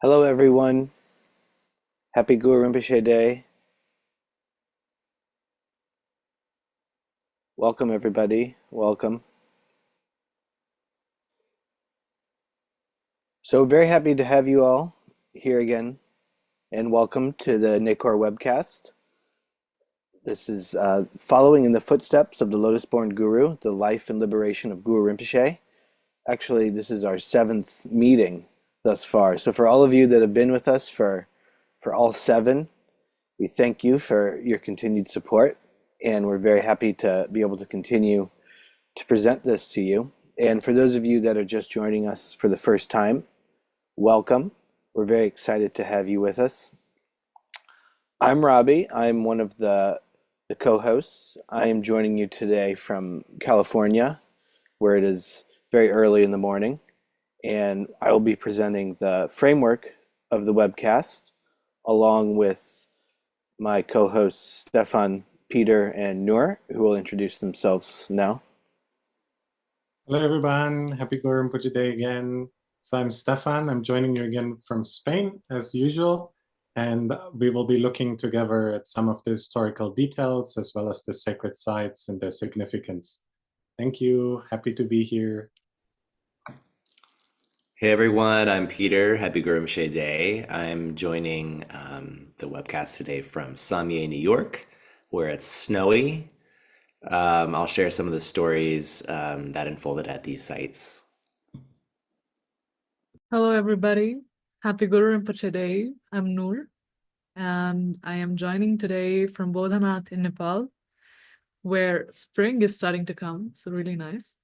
Hello, everyone. Happy Guru Rinpoche Day. Welcome, everybody. Welcome. So, very happy to have you all here again, and welcome to the Nekhor webcast. This is following in the footsteps of the Lotus-Born Guru, the life and liberation of Guru Rinpoche. Actually, this is our seventh meeting thus far. So, for all of you that have been with us for all seven, we thank you for your continued support, and we're very happy to be able to continue to present this to you. And for those of you that are just joining us for the first time, welcome. We're very excited to have you with us. I'm Robbie. I'm one of the co-hosts. I am joining you today from California, where it is very early in the morning, and I will be presenting the framework of the webcast along with my co-hosts Stefan, Peter, and Noor, who will introduce themselves now. Hello, everyone. Happy Guru Rinpoche Day again. So I'm Stefan. I'm joining you again from Spain, as usual. And we will be looking together at some of the historical details, as well as the sacred sites and their significance. Thank you. Happy to be here. Hey everyone, I'm Peter. Happy Guru Rinpoche Day. I'm joining the webcast today from Samye, New York, where it's snowy. I'll share some of the stories that unfolded at these sites. Hello, everybody. Happy Guru Rinpoche Day. I'm Noor, and I am joining today from Bodhanath in Nepal, where spring is starting to come, so really nice.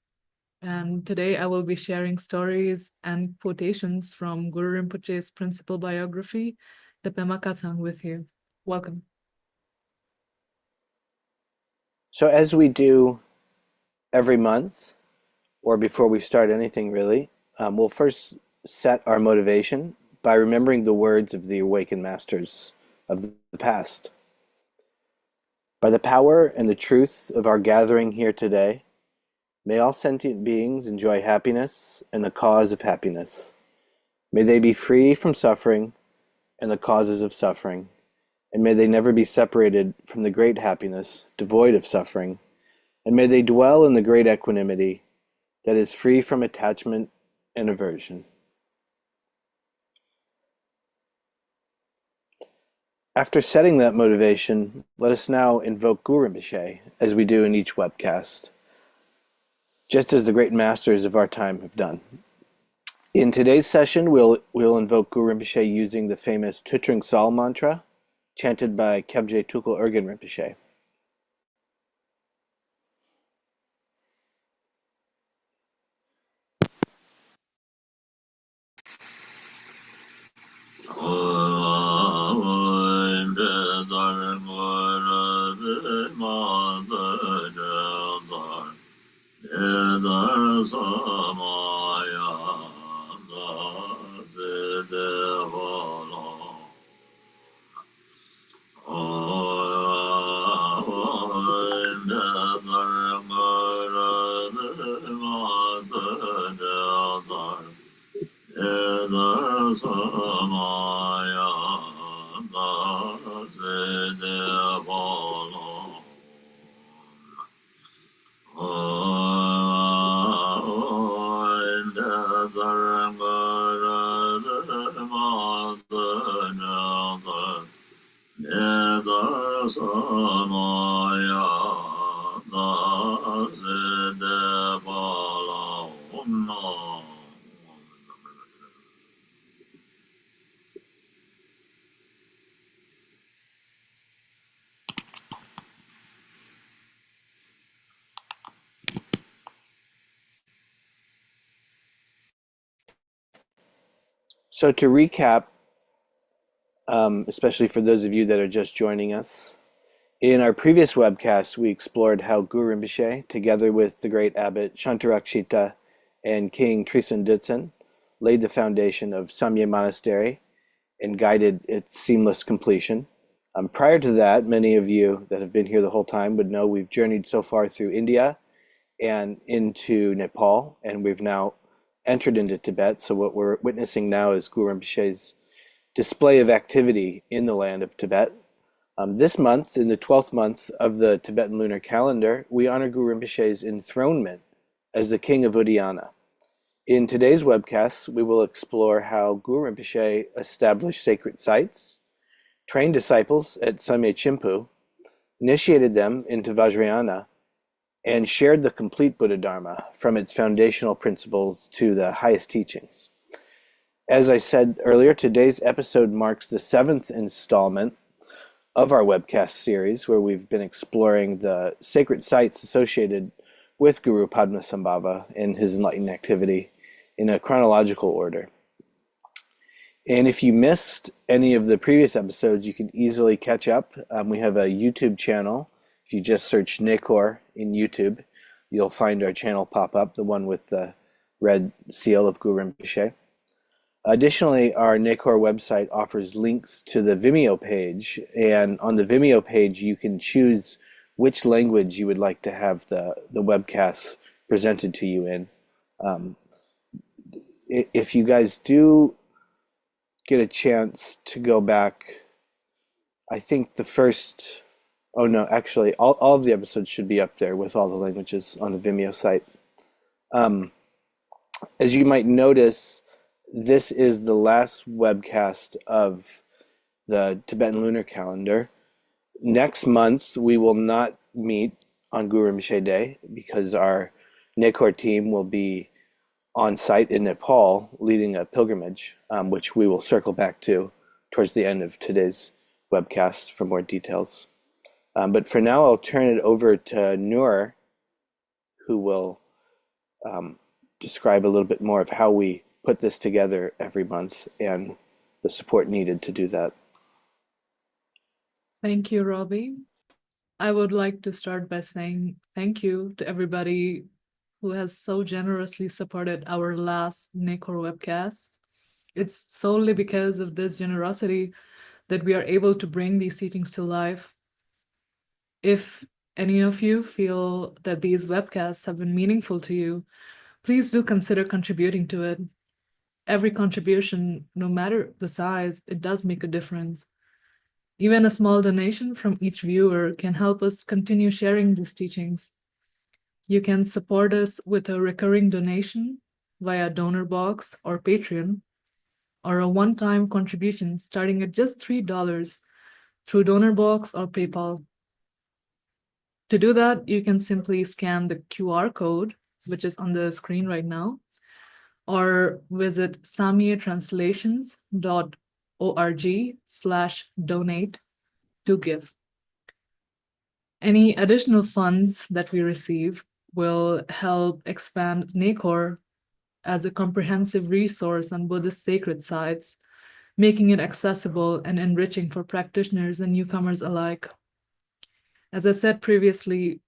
And today I will be sharing stories and quotations from Guru Rinpoche's principal biography, the Pema Kathang, with you. Welcome. So as we do every month, or before we start anything really, we'll first set our motivation by remembering the words of the awakened masters of the past. By the power and the truth of our gathering here today, may all sentient beings enjoy happiness and the cause of happiness. May they be free from suffering and the causes of suffering, and may they never be separated from the great happiness, devoid of suffering, and may they dwell in the great equanimity that is free from attachment and aversion. After setting that motivation, let us now invoke Guru Rinpoche, as we do in each webcast, just as the great masters of our time have done. In today's session, we'll invoke Guru Rinpoche using the famous Tutrung Sal mantra, chanted by Kagye Tukul Urgyen Rinpoche. So to recap, especially for those of you that are just joining us, in our previous webcast, we explored how Guru Rinpoche, together with the Great Abbot Shantarakshita and King Trisong Detsen, laid the foundation of Samye Monastery and guided its seamless completion. Prior to that, many of you that have been here the whole time would know we've journeyed so far through India and into Nepal, and we've now entered into Tibet. So what we're witnessing now is Guru Rinpoche's display of activity in the land of Tibet. This month, in the 12th month of the Tibetan lunar calendar, we honor Guru Rinpoche's enthronement as the King of Uddiyana. In today's webcast, we will explore how Guru Rinpoche established sacred sites, trained disciples at Samye Chimpu, initiated them into Vajrayana, and shared the complete Buddhadharma from its foundational principles to the highest teachings. As I said earlier, today's episode marks the 7th installment of our webcast series, where we've been exploring the sacred sites associated with Guru Padmasambhava and his enlightened activity in a chronological order. And if you missed any of the previous episodes, you can easily catch up. We have a YouTube channel. If you just search Nekhor in YouTube, you'll find our channel pop up, the one with the red seal of Guru Rinpoche. Additionally, our Nekhor website offers links to the Vimeo page, and on the Vimeo page you can choose which language you would like to have the webcast presented to you in. If you guys do get a chance to go back, I think the first, oh no, actually all of the episodes should be up there with all the languages on the Vimeo site. As you might notice, this is the last webcast of the Tibetan lunar calendar. Next month, we will not meet on Guru Rinpoche Day because our Nekhor team will be on site in Nepal leading a pilgrimage, which we will circle back to towards the end of today's webcast for more details. But for now, I'll turn it over to Noor, who will describe a little bit more of how we put this together every month and the support needed to do that. Thank you, Robbie. I would like to start by saying thank you to everybody who has so generously supported our last Nekhor webcast. It's solely because of this generosity that we are able to bring these teachings to life. If any of you feel that these webcasts have been meaningful to you, please do consider contributing to it. Every contribution, no matter the size, it does make a difference. Even a small donation from each viewer can help us continue sharing these teachings. You can support us with a recurring donation via donor box or Patreon, or a one-time contribution starting at just $3 through donor box or PayPal. To do that, you can simply scan the QR code, which is on the screen right now, or visit samyetranslations.org/donate to give. Any additional funds that we receive will help expand Nekhor as a comprehensive resource on Buddhist sacred sites, making it accessible and enriching for practitioners and newcomers alike. As I said previously,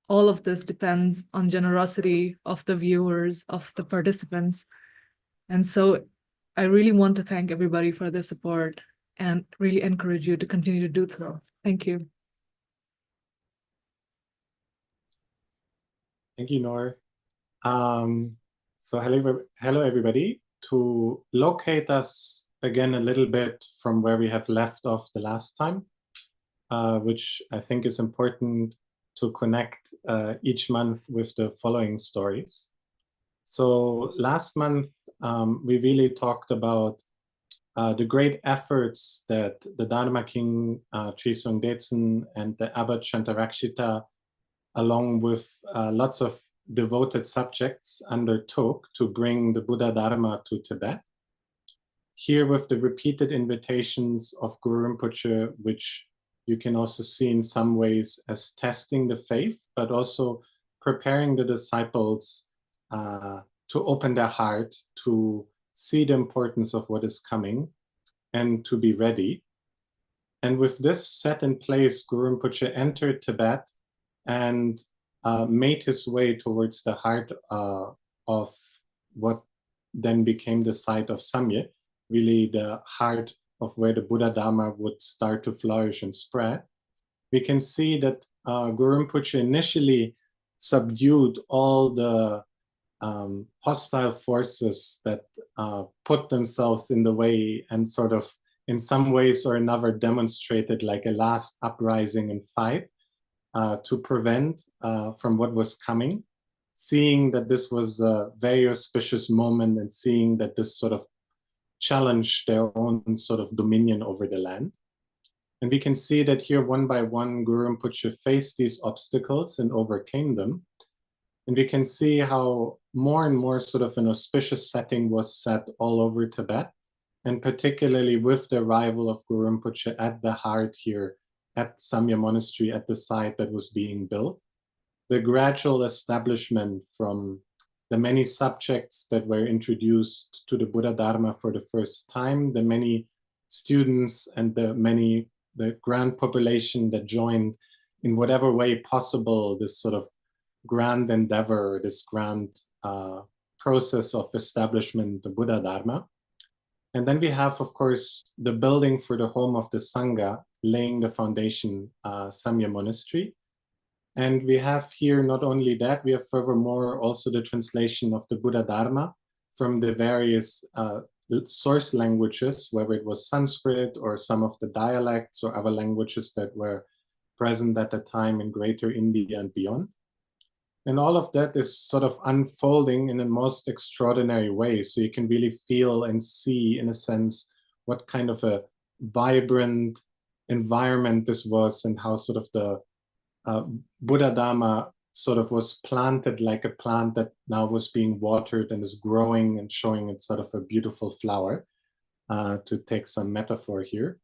all of this depends on generosity of the viewers, of the participants. And so I really want to thank everybody for their support and really encourage you to continue to do so. Thank you. Thank you, Noor. So hello, everybody. To locate us again a little bit from where we have left off the last time, which I think is important to connect each month with the following stories. So last month, we really talked about the great efforts that the Dharma King Trisong Detsen and the Abbot Shantarakshita, along with lots of devoted subjects, undertook to bring the Buddhadharma to Tibet. Here with the repeated invitations of Guru Rinpoche, which you can also see in some ways as testing the faith, but also preparing the disciples to open their heart, to see the importance of what is coming, and to be ready. And with this set in place, Guru Rinpoche entered Tibet and made his way towards the heart of what then became the site of Samye, really the heart of where the Buddhadharma would start to flourish and spread. We can see that Guru Rinpoche initially subdued all the hostile forces that put themselves in the way and sort of in some ways or another demonstrated like a last uprising and fight to prevent from what was coming, seeing that this was a very auspicious moment and seeing that this sort of challenged their own sort of dominion over the land. And we can see that here, one by one, Guru Rinpoche faced these obstacles and overcame them. And we can see how more and more sort of an auspicious setting was set all over Tibet, and particularly with the arrival of Guru Rinpoche at the heart here at Samye Monastery, at the site that was being built. The gradual establishment from the many subjects that were introduced to the Buddhadharma for the first time, the many students and the grand population that joined in whatever way possible this sort of grand endeavor, this grand process of establishment, the Buddhadharma. And then we have, of course, the building for the home of the Sangha, laying the foundation, Samye Monastery. And we have here not only that, we have furthermore also the translation of the Buddhadharma from the various source languages, whether it was Sanskrit or some of the dialects or other languages that were present at the time in Greater India and beyond. And all of that is sort of unfolding in the most extraordinary way. So you can really feel and see, in a sense, what kind of a vibrant environment this was and how sort of the Buddhadharma sort of was planted like a plant that now was being watered and is growing and showing its sort of a beautiful flower, to take some metaphor here.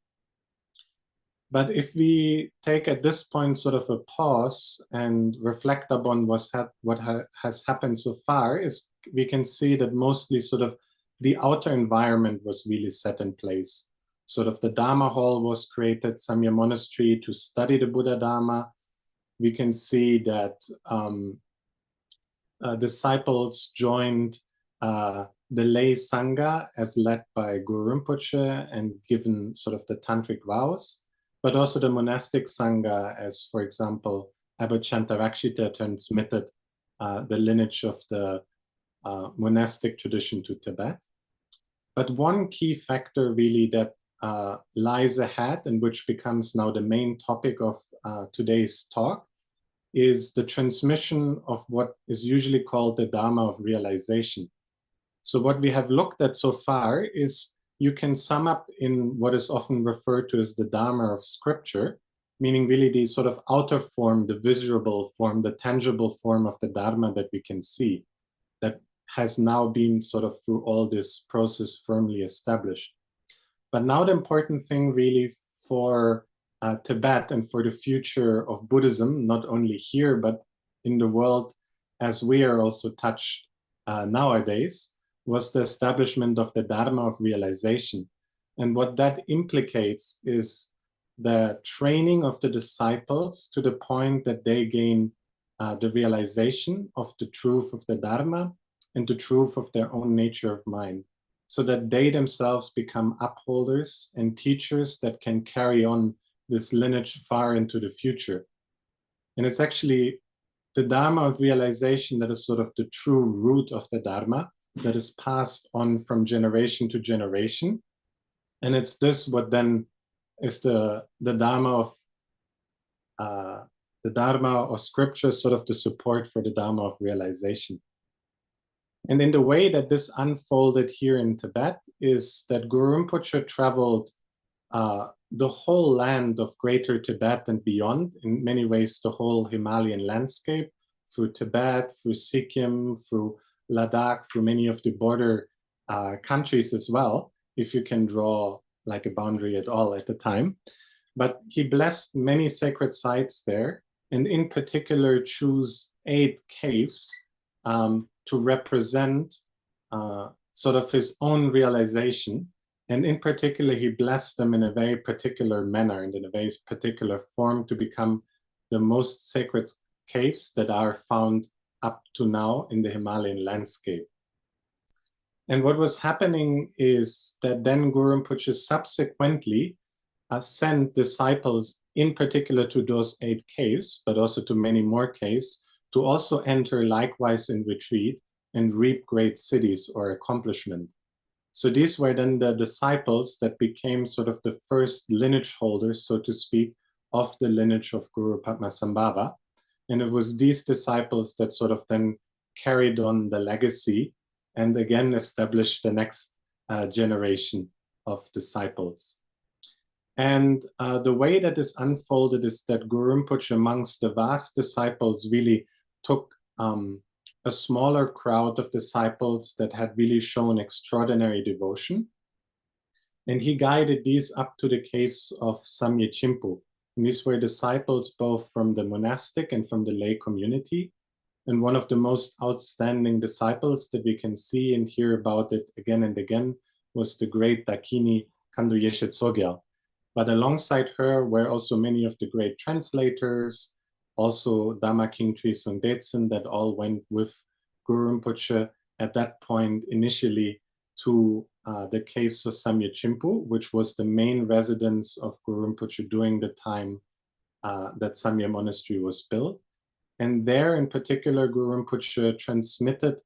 But if we take at this point sort of a pause and reflect upon what has happened so far, is we can see that mostly sort of the outer environment was really set in place. Sort of the Dharma hall was created, Samye Monastery, to study the Buddhadharma. We can see that disciples joined the lay Sangha as led by Guru Rinpoche and given sort of the tantric vows, but also the monastic Sangha, as for example, Abbot Shantarakshita transmitted the lineage of the monastic tradition to Tibet. But one key factor really that lies ahead and which becomes now the main topic of today's talk is the transmission of what is usually called the Dharma of realization. So what we have looked at so far is you can sum up in what is often referred to as the Dharma of scripture, meaning really the sort of outer form, the visible form, the tangible form of the Dharma that we can see, that has now been sort of through all this process firmly established. But now the important thing really for Tibet and for the future of Buddhism, not only here, but in the world as we are also touched nowadays, was the establishment of the Dharma of realization. And what that implicates is the training of the disciples to the point that they gain the realization of the truth of the Dharma and the truth of their own nature of mind, so that they themselves become upholders and teachers that can carry on this lineage far into the future. And it's actually the Dharma of realization that is sort of the true root of the Dharma that is passed on from generation to generation. And it's this what then is the Dharma of scripture, sort of the support for the Dharma of realization. And in the way that this unfolded here in Tibet is that Guru Rinpoche traveled the whole land of Greater Tibet and beyond, in many ways the whole Himalayan landscape, through Tibet, through Sikkim, through Ladakh, through many of the border countries as well, if you can draw like a boundary at all at the time. But he blessed many sacred sites there, and in particular choose 8 caves to represent sort of his own realization. And in particular, he blessed them in a very particular manner and in a very particular form to become the most sacred caves that are found up to now in the Himalayan landscape. And what was happening is that then Guru Rinpoche subsequently sent disciples in particular to those 8 caves, but also to many more caves, to also enter likewise in retreat and reap great cities or accomplishment. So these were then the disciples that became sort of the first lineage holders, so to speak, of the lineage of Guru Padmasambhava. And it was these disciples that sort of then carried on the legacy and again established the next generation of disciples. And the way that is unfolded is that Guru Rinpoche, amongst the vast disciples, really took a smaller crowd of disciples that had really shown extraordinary devotion. And he guided these up to the caves of Samye Chimpu. And these were disciples both from the monastic and from the lay community. And one of the most outstanding disciples that we can see and hear about it again and again was the great Dakini Kandu Yeshe Tsogyal. But alongside her were also many of the great translators, also Dharma King Trisong Detsen, that all went with Guru Rinpoche at that point initially to the caves of Samye Chimpu, which was the main residence of Guru Rinpoche during the time that Samye Monastery was built. And there in particular, Guru Rinpoche transmitted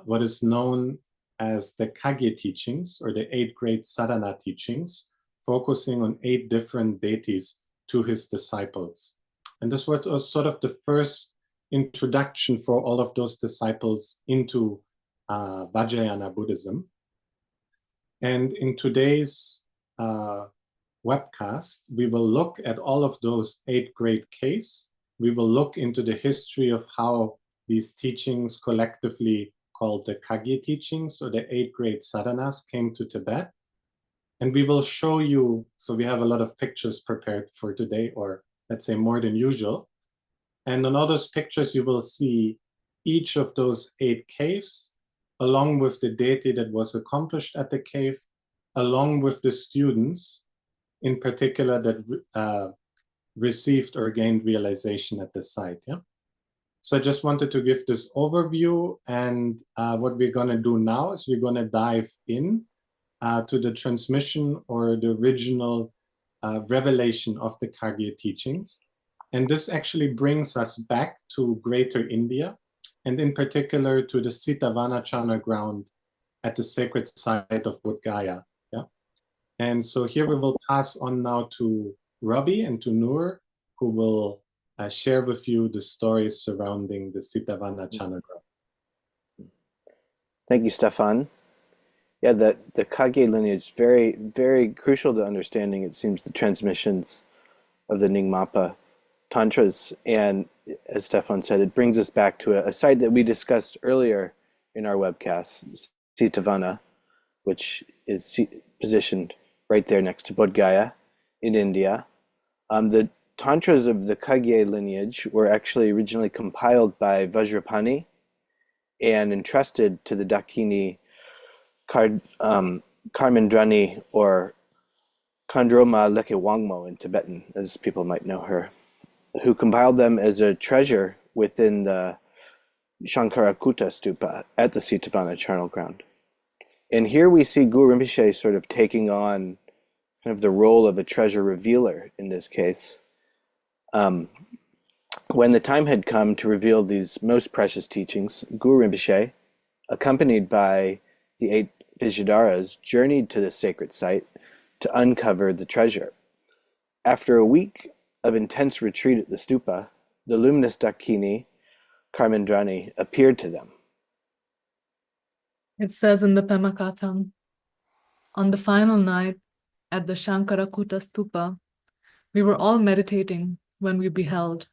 what is known as the Kagye teachings, or the 8 great sadhana teachings, focusing on 8 different deities to his disciples. And this was sort of the first introduction for all of those disciples into Vajrayana Buddhism. And in today's webcast, we will look at all of those 8 great caves. We will look into the history of how these teachings, collectively called the Kagye teachings, or the 8 great sadhanas, came to Tibet. And we will show you, so we have a lot of pictures prepared for today, or let's say more than usual. And on all those pictures, you will see each of those 8 caves, along with the deity that was accomplished at the cave, along with the students, in particular, that received or gained realization at the site. Yeah. So I just wanted to give this overview, and what we're going to do now is we're going to dive in to the transmission or the original revelation of the Kagye teachings. And this actually brings us back to Greater India, and in particular to the Sitavana Chana ground at the sacred site of Bodh Gaya. Yeah? And so here we will pass on now to Robbie and to Noor, who will share with you the stories surrounding the Sitavana Chana ground. Thank you, Stefan. Yeah, the Kagye lineage is very, very crucial to understanding, it seems, the transmissions of the Nyingmapa Tantras. And as Stefan said, it brings us back to a site that we discussed earlier in our webcast, Sitavana, which is positioned right there next to Bodh Gaya in India. The Tantras of the Kagye lineage were actually originally compiled by Vajrapani and entrusted to the Dakini Karmendrani, or Khandroma Leke Wangmo in Tibetan, as people might know her, who compiled them as a treasure within the Shankarakuta stupa at the Sitavana charnel ground. And here we see Guru Rinpoche sort of taking on kind of the role of a treasure revealer in this case. When the time had come to reveal these most precious teachings, Guru Rinpoche, accompanied by the 8 Vajradharas, journeyed to the sacred site to uncover the treasure. After a week of intense retreat at the stupa, the luminous Dakini Karmendrani appeared to them. It says in the Pema Katham, on the final night at the Shankarakuta stupa, we were all meditating when we beheld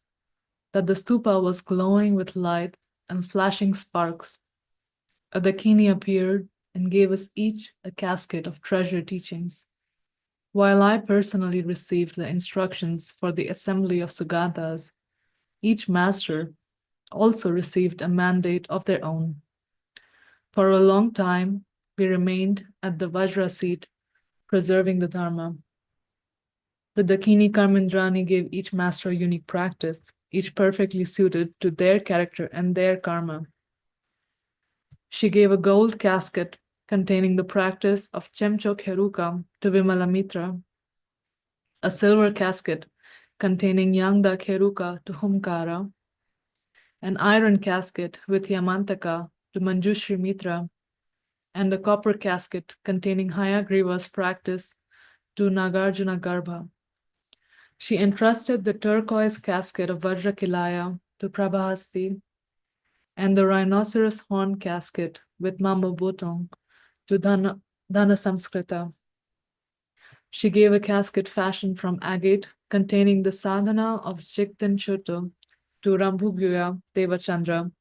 that the stupa was glowing with light and flashing sparks. A Dakini appeared and gave us each a casket of treasure teachings, while I personally received the instructions for the assembly of Sugatas. Each master also received a mandate of their own. For a long time, we remained at the Vajra seat, preserving the Dharma. The Dakini Karmendrani gave each master a unique practice, each perfectly suited to their character and their karma. She gave a gold casket containing the practice of Chemchok Heruka to Vimalamitra, a silver casket containing Yangda Heruka to Humkara, an iron casket with Yamantaka to Manjushri Mitra, and a copper casket containing Hayagriva's practice to Nagarjuna Garbha. She entrusted the turquoise casket of Vajrakilaya to Prabhasti and the rhinoceros horn casket with Mambo Botong to Dhana Samskrita. She gave a casket fashioned from agate containing the sadhana of Jigten Choto to Rambhuguya Devachandra,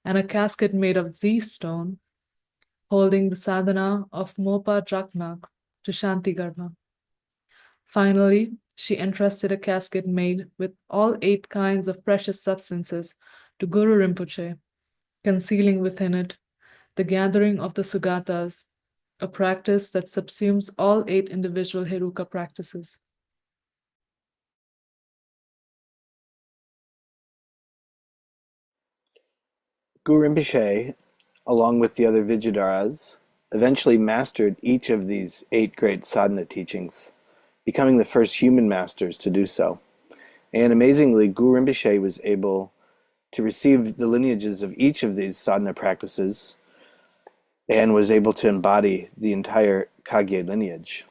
and a casket made of Z stone holding the sadhana of Mopa Draknak to Shantigarbha. Finally, she entrusted a casket made with all 8 kinds of precious substances to Guru Rinpoche, concealing within it the gathering of the Sugatas, a practice that subsumes all 8 individual Heruka practices. Guru Rinpoche, along with the other Vijayadharas, eventually mastered each of these 8 great sadhana teachings, becoming the first human masters to do so. And amazingly, Guru Rinpoche was able to receive the lineages of each of these sadhana practices and was able to embody the entire Kagye lineage.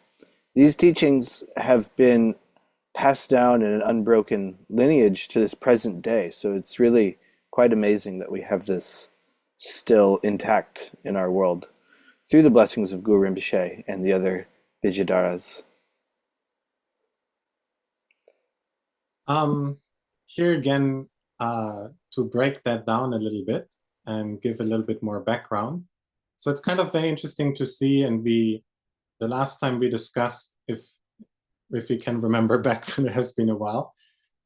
These teachings have been passed down in an unbroken lineage to this present day, so it's really quite amazing that we have this still intact in our world through the blessings of Guru Rinpoche and the other Vijayadharas. Here again, to break that down a little bit and give a little bit more background. So it's kind of very interesting to see, and the last time we discussed, if we can remember back, it has been a while,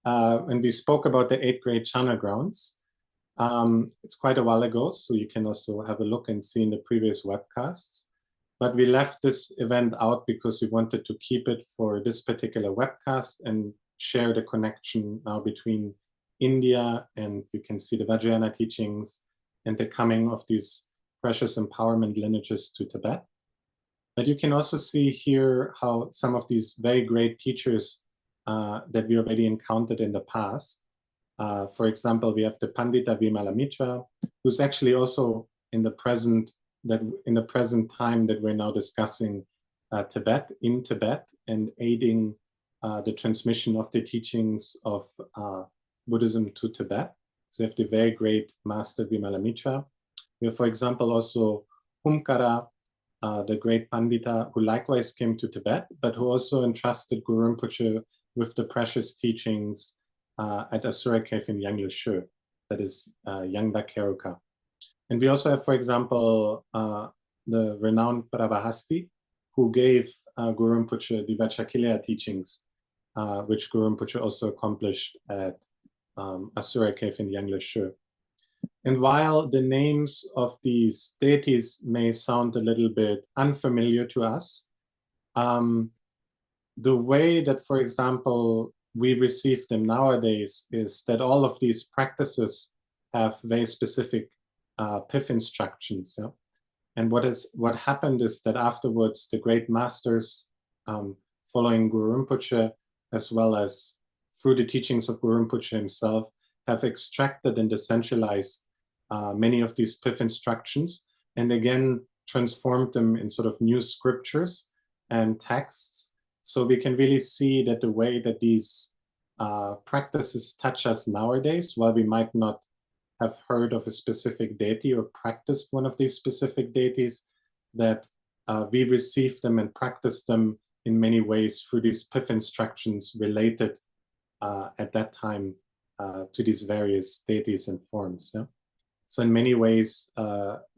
and we spoke about the 8 great Chana grounds. It's quite a while ago, so you can also have a look and see in the previous webcasts. But we left this event out because we wanted to keep it for this particular webcast and share the connection now between India, and you can see the Vajrayana teachings and the coming of these precious empowerment lineages to Tibet. But you can also see here how some of these very great teachers that we already encountered in the past. For example, we have the Pandita Vimalamitra, who's actually also in the present time that we're now discussing Tibet, in Tibet, and aiding the transmission of the teachings of Buddhism to Tibet. So we have the very great Master Vimalamitra. We have, for example, also Humkara, the great Pandita, who likewise came to Tibet, but who also entrusted Guru Rinpoche with the precious teachings at Asura Cave in Yanglushu, that is Yangdak Heruka. And we also have, for example, the renowned Parabhasti, who gave Guru Rinpoche the Vajrakilaya teachings, which Guru Rinpoche also accomplished at Asura Cave in Yanglushu. And while the names of these deities may sound a little bit unfamiliar to us, the way that, for example, we receive them nowadays is that all of these practices have very specific pith instructions. Yeah? And what happened is that afterwards, the great masters following Guru Rinpoche, as well as through the teachings of Guru Rinpoche himself, have extracted and decentralized many of these pith instructions, and again transformed them in sort of new scriptures and texts. So we can really see that the way that these practices touch us nowadays, while we might not have heard of a specific deity or practiced one of these specific deities, that we receive them and practice them in many ways through these pith instructions related at that time to these various deities and forms. Yeah? So in many ways,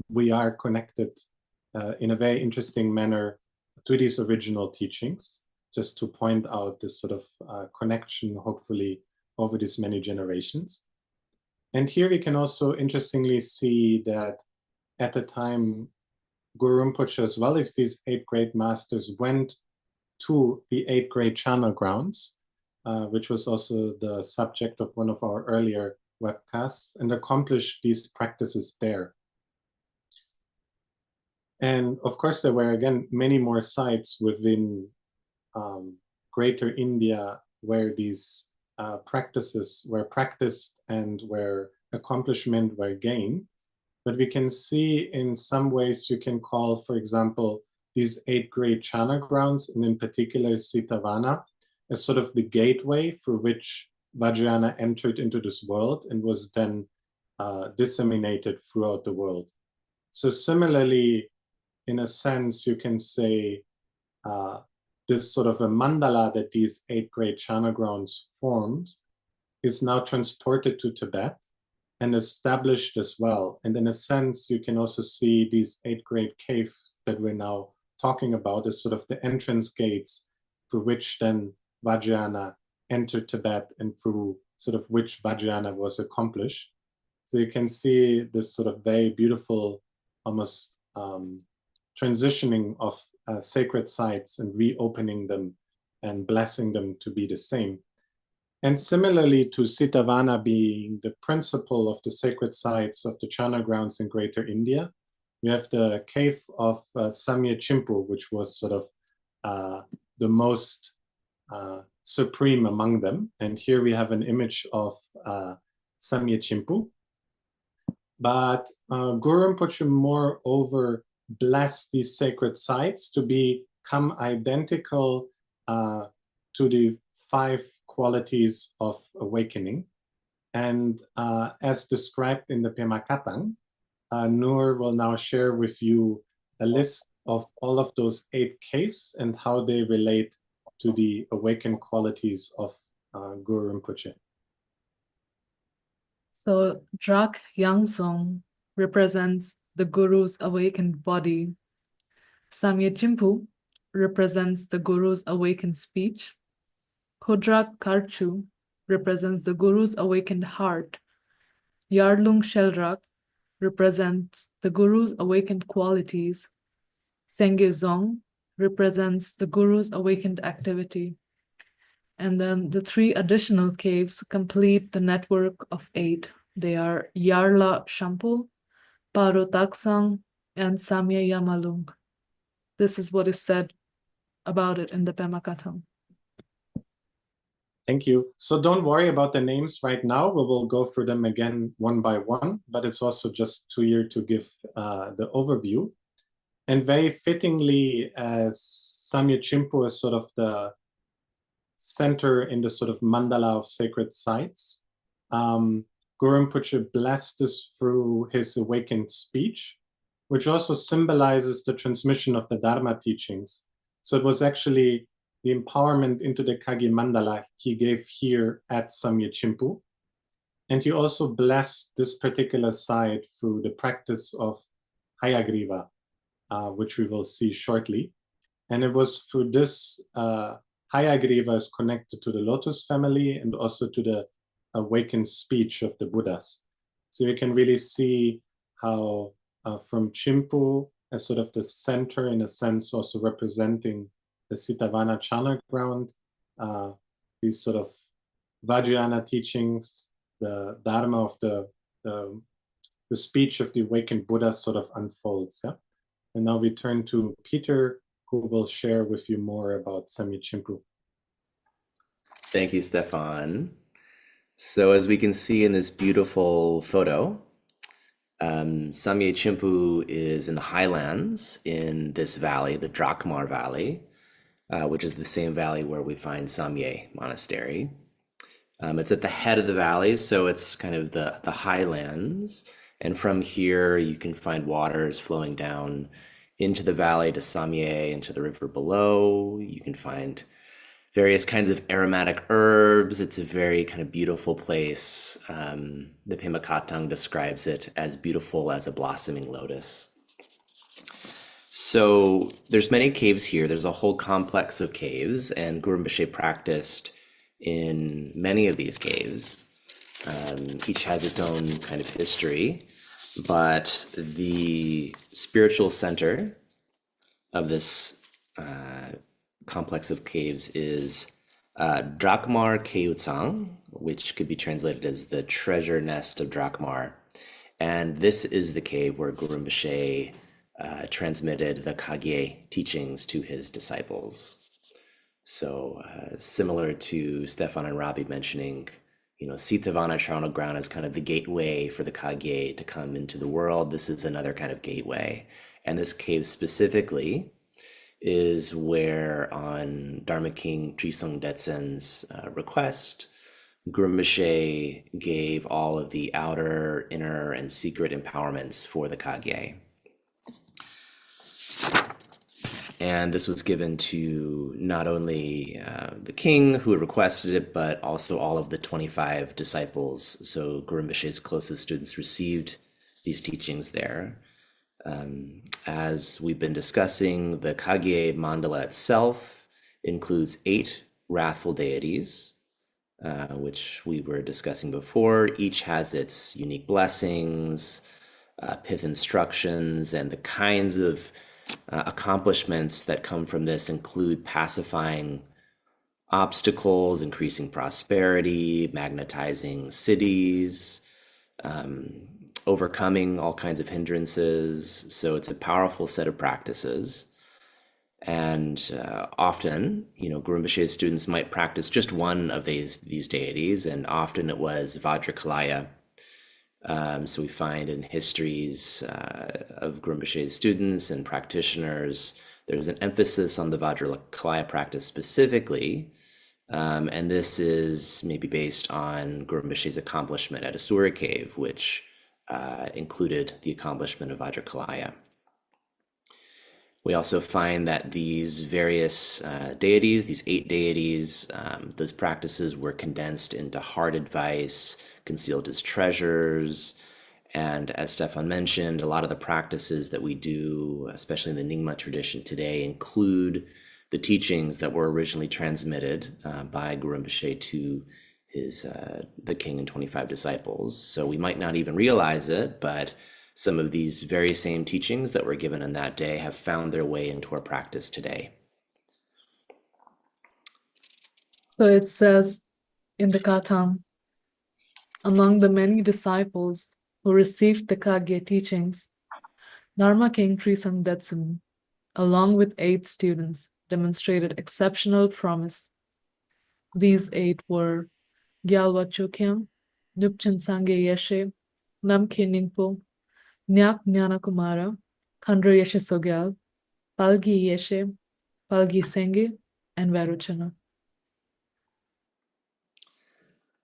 we are connected in a very interesting manner to these original teachings, just to point out this sort of connection, hopefully, over these many generations. And here we can also interestingly see that at the time, Guru Rinpoche, as well as these 8 great masters, went to the 8 great Chana grounds, which was also the subject of one of our earlier webcasts, and accomplished these practices there. And of course, there were, again, many more sites within Greater India where these practices were practiced and where accomplishment were gained. but we can see in some ways you can call, for example, these 8 great Chana grounds, and in particular Sitavana, as sort of the gateway through which Vajrayana entered into this world and was then disseminated throughout the world. So similarly, in a sense, you can say this sort of a mandala that these 8 great Chana grounds forms is now transported to Tibet and established as well. And in a sense, you can also see these 8 great caves that we're now talking about as sort of the entrance gates through which then Vajrayana entered Tibet and through sort of which Vajrayana was accomplished. So you can see this sort of very beautiful, almost transitioning of sacred sites and reopening them and blessing them to be the same. And similarly to Sitavana being the principle of the sacred sites of the Chana grounds in Greater India, we have the cave of Samye Chimpu, which was sort of the most supreme among them. And here we have an image of Samye Chimpu. But Guru Rinpoche moreover blessed these sacred sites to become identical to the 5 qualities of awakening. And as described in the Pema Katang, Noor will now share with you a list of all of those 8 caves and how they relate to the awakened qualities of Guru Rinpoche. So Drak Yangdzong represents the Guru's awakened body. Samye Chimpu represents the Guru's awakened speech. Lhodrak Kharchu represents the Guru's awakened heart. Yarlung Sheldrak represents the Guru's awakened qualities. Zong represents the Guru's awakened activity. And then the 3 additional caves complete the network of 8. They are Yarla Shampu, Paro Taksang, and Samye Yamalung. This is what is said about it in the Pema Katang. Thank you. So don't worry about the names right now. We will go through them again one by one, but it's also just here to give the overview. And very fittingly, as Samye Chimpu is sort of the center in the sort of mandala of sacred sites, Guru Rinpoche blessed us through his awakened speech, which also symbolizes the transmission of the Dharma teachings. So it was actually the empowerment into the Kagye mandala he gave here at Samye Chimpu. And he also blessed this particular site through the practice of Hayagriva, which we will see shortly. And it was through this Hayagriva is connected to the Lotus family and also to the awakened speech of the Buddhas. So you can really see how from Chimpu as sort of the center, in a sense, also representing the Sitavana Chana ground, these sort of Vajrayana teachings, the Dharma of the speech of the awakened Buddha sort of unfolds. Yeah? And now we turn to Peter, who will share with you more about Samye Chimpu. Thank you, Stefan. So as we can see in this beautiful photo, Samye Chimpu is in the highlands in this valley, the Drakmar Valley, which is the same valley where we find Samye Monastery. It's at the head of the valley, so it's kind of the highlands. And from here, you can find waters flowing down into the valley to Samye, into the river below. You can find various kinds of aromatic herbs. It's a very kind of beautiful place. The Pema Katang describes it as beautiful as a blossoming lotus. So there's many caves here. There's a whole complex of caves, and Guru Rinpoche practiced in many of these caves. Each has its own kind of history, but the spiritual center of this complex of caves is Drakmar Keutsang, which could be translated as the treasure nest of Drakmar. And this is the cave where Guru Rinpoche transmitted the Kagye teachings to his disciples. So similar to Stefan and Robbie mentioning Sitavana charnel ground is kind of the gateway for the Kagye to come into the world. This is another kind of gateway. And this cave specifically is where, on Dharma King Trisong Detsen's request, Guru Rinpoche gave all of the outer, inner, and secret empowerments for the Kagye. And this was given to not only the king who had requested it, but also all of the 25 disciples. So Guru Rinpoche's closest students received these teachings there. As we've been discussing, the Kagye mandala itself includes 8 wrathful deities, which we were discussing before. Each has its unique blessings, pith instructions, and the kinds of accomplishments that come from this include pacifying obstacles, increasing prosperity, magnetizing cities, overcoming all kinds of hindrances. So it's a powerful set of practices. And often, Guru Rinpoche's students might practice just one of these deities, and often it was Vajrakilaya. So we find in histories of Guru Rinpoche's students and practitioners, there's an emphasis on the Vajrakilaya practice specifically, and this is maybe based on Guru Rinpoche's accomplishment at Asura Cave, which included the accomplishment of Vajrakilaya. We also find that these various deities, these 8 deities, those practices were condensed into heart advice, concealed as treasures. And as Stefan mentioned, a lot of the practices that we do, especially in the Nyingma tradition today, include the teachings that were originally transmitted by Guru Rinpoche to the king and 25 disciples. So we might not even realize it, but some of these very same teachings that were given on that day have found their way into our practice today. So it says in the Katham, among the many disciples who received the Kagye teachings, Dharma King Trisong Detsen, along with 8 students, demonstrated exceptional promise. These 8 were Gyalwa Chokyam, Nupchen Sangye Yeshe, Namkhe Ningpo, Nyap Nyana Kumara, Khandro Yeshe Tsogyal, Palgi Yeshe, Palgi Senge, and Varuchana.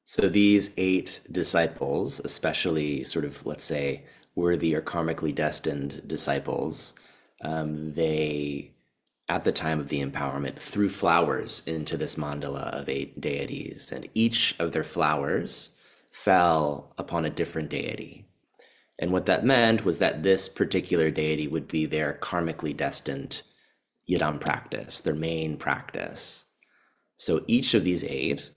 So these 8 disciples, especially sort of, let's say, worthy or karmically destined disciples, they, at the time of the empowerment, threw flowers into this mandala of 8 deities, and each of their flowers fell upon a different deity. And what that meant was that this particular deity would be their karmically destined yidam practice, their main practice. So each of these 8,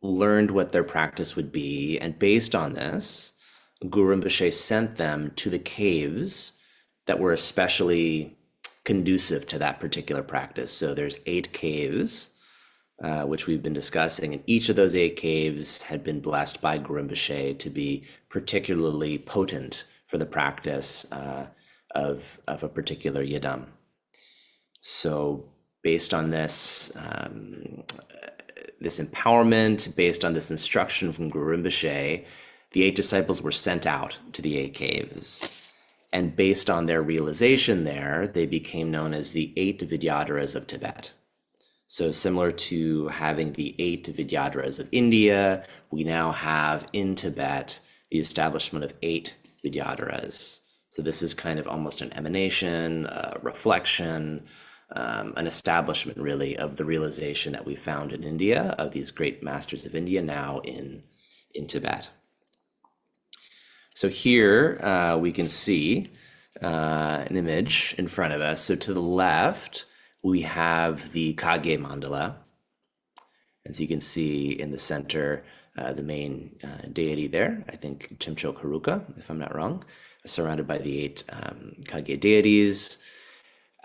learned what their practice would be, and based on this, Guru Rinpoche sent them to the caves that were especially conducive to that particular practice. So there's 8 caves, which we've been discussing, and each of those 8 caves had been blessed by Guru Rinpoche to be particularly potent for the practice of a particular yidam. So based on this, this empowerment, based on this instruction from Guru Rinpoche, the 8 disciples were sent out to the 8 caves. And based on their realization there, they became known as the 8 Vidyadharas of Tibet. So similar to having the 8 Vidyadharas of India, we now have in Tibet the establishment of 8 Vidyadharas. So this is kind of almost an emanation, a reflection, an establishment really of the realization that we found in India of these great masters of India now in Tibet. So here we can see an image in front of us. So to the left, we have the Kagye mandala. As you can see in the center, the main deity there, I think Chimcho Karuka, if I'm not wrong, surrounded by the 8 Kagye deities.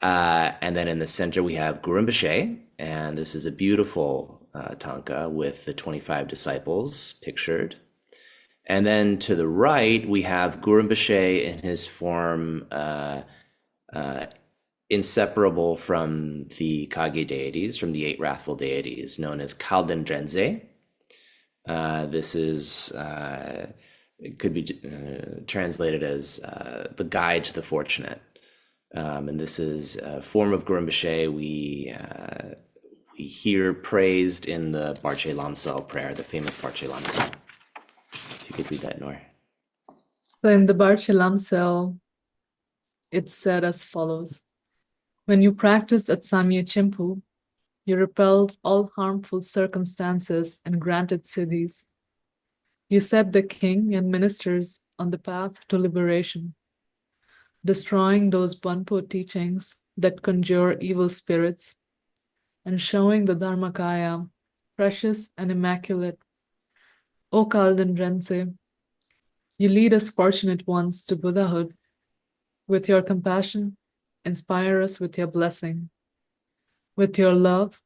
And then in the center, we have Guru Rinpoche, and this is a beautiful tanka with the 25 disciples pictured. And then to the right, we have Guru Rinpoche in his form inseparable from the Kagye deities, from the 8 wrathful deities, known as Kalden Drenze. This is it could be translated as the guide to the fortunate, and this is a form of Guru Rinpoche we hear praised in the Barche Lamsel prayer, the famous Barche Lamsel. If you could read that, Nor. So in the Barche Lamsel, it's said as follows: when you practiced at Samye Chimpu, you repelled all harmful circumstances and granted siddhis. You set the king and ministers on the path to liberation, destroying those Bonpo teachings that conjure evil spirits and showing the Dharmakaya precious and immaculate. O Kalden Drense, you lead us fortunate ones to Buddhahood. With your compassion, inspire us with your blessing. With your love,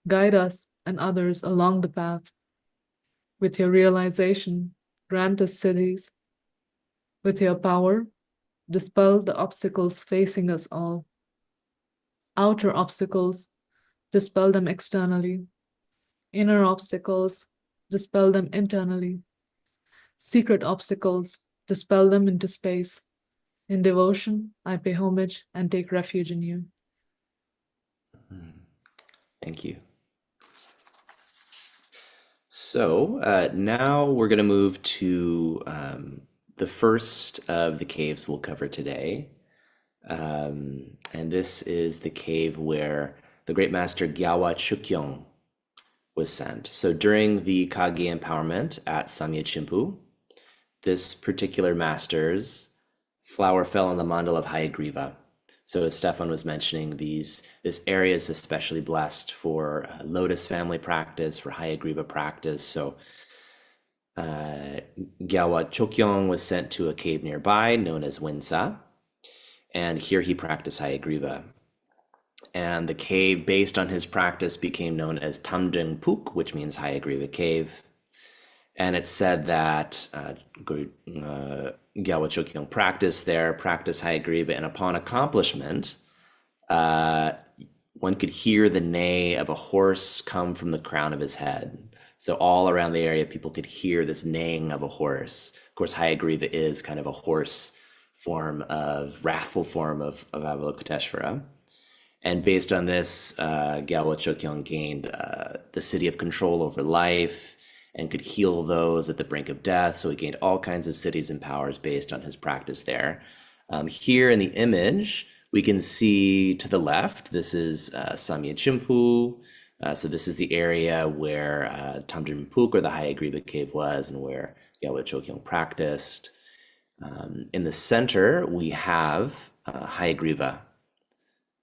guide us and others along the path. With your realization, grant us siddhis. With your power, dispel the obstacles facing us all. Outer obstacles, dispel them externally. Inner obstacles, dispel them internally. Secret obstacles, dispel them into space. In devotion, I pay homage and take refuge in you. Thank you. So now we're going to move to the first of the caves we'll cover today. And this is the cave where the great master Gyalwa Chukyong was sent. So during the Kagye empowerment at Samye Chimpu, this particular master's flower fell on the mandal of Hayagriva. So as Stefan was mentioning, this area is especially blessed for Lotus family practice, for Hayagriva practice. So Gyalwa Chokyong was sent to a cave nearby known as Winsa, and here he practiced Hayagriva. And the cave, based on his practice, became known as Tamdung Puk, which means Hayagriva cave. And it's said that Gyalwa Chokyong practiced Hayagriva, and upon accomplishment, one could hear the neigh of a horse come from the crown of his head. So all around the area, people could hear this neighing of a horse. Of course, Hayagriva is kind of a horse wrathful form of Avalokiteshvara. And based on this, Gyalwa Chokyong gained the city of control over life and could heal those at the brink of death. So he gained all kinds of cities and powers based on his practice there. Here in the image, we can see to the left, this is Samye Chimpu. So this is the area where Tamdung Puk, or the Hayagriva cave, was, and where Gyalwa Chokyong practiced. In the center, we have Hayagriva,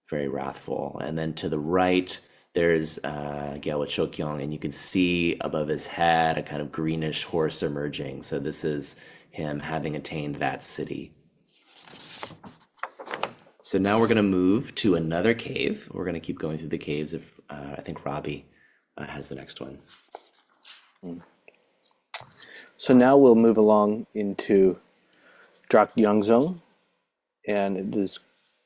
very wrathful. And then to the right, there's Gyalwa Chokyong, and you can see above his head a kind of greenish horse emerging. So this is him having attained that city. So now we're going to move to another cave. We're going to keep going through the caves. If I think Robbie has the next one. So now we'll move along into Drak Yangdzong, and it is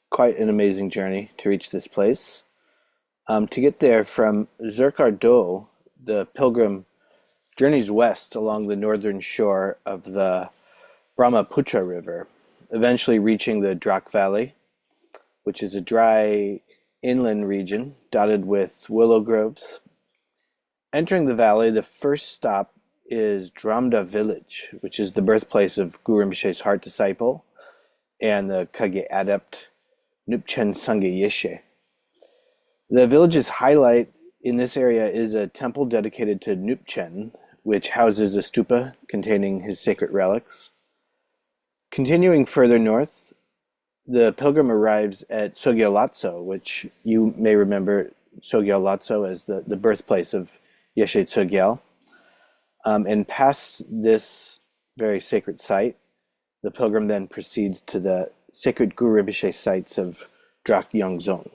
quite an amazing journey to reach this place. To get there from Zerkar Do, the pilgrim journeys west along the northern shore of the Brahmaputra River, eventually reaching the Drak Valley, which is a dry inland region dotted with willow groves. Entering the valley, the first stop is Dramda village, which is the birthplace of Guru Rinpoche's heart disciple and the Kagye adept Nupchen Sangye Yeshe. The village's highlight in this area is a temple dedicated to Nupchen, which houses a stupa containing his sacred relics. Continuing further north, the pilgrim arrives at Tsogyal, which you may remember Tsogyal as the birthplace of Yeshe Tsogyal. And past this very sacred site, the pilgrim then proceeds to the sacred Guru Rinpoche sites of Drak Yangdzong.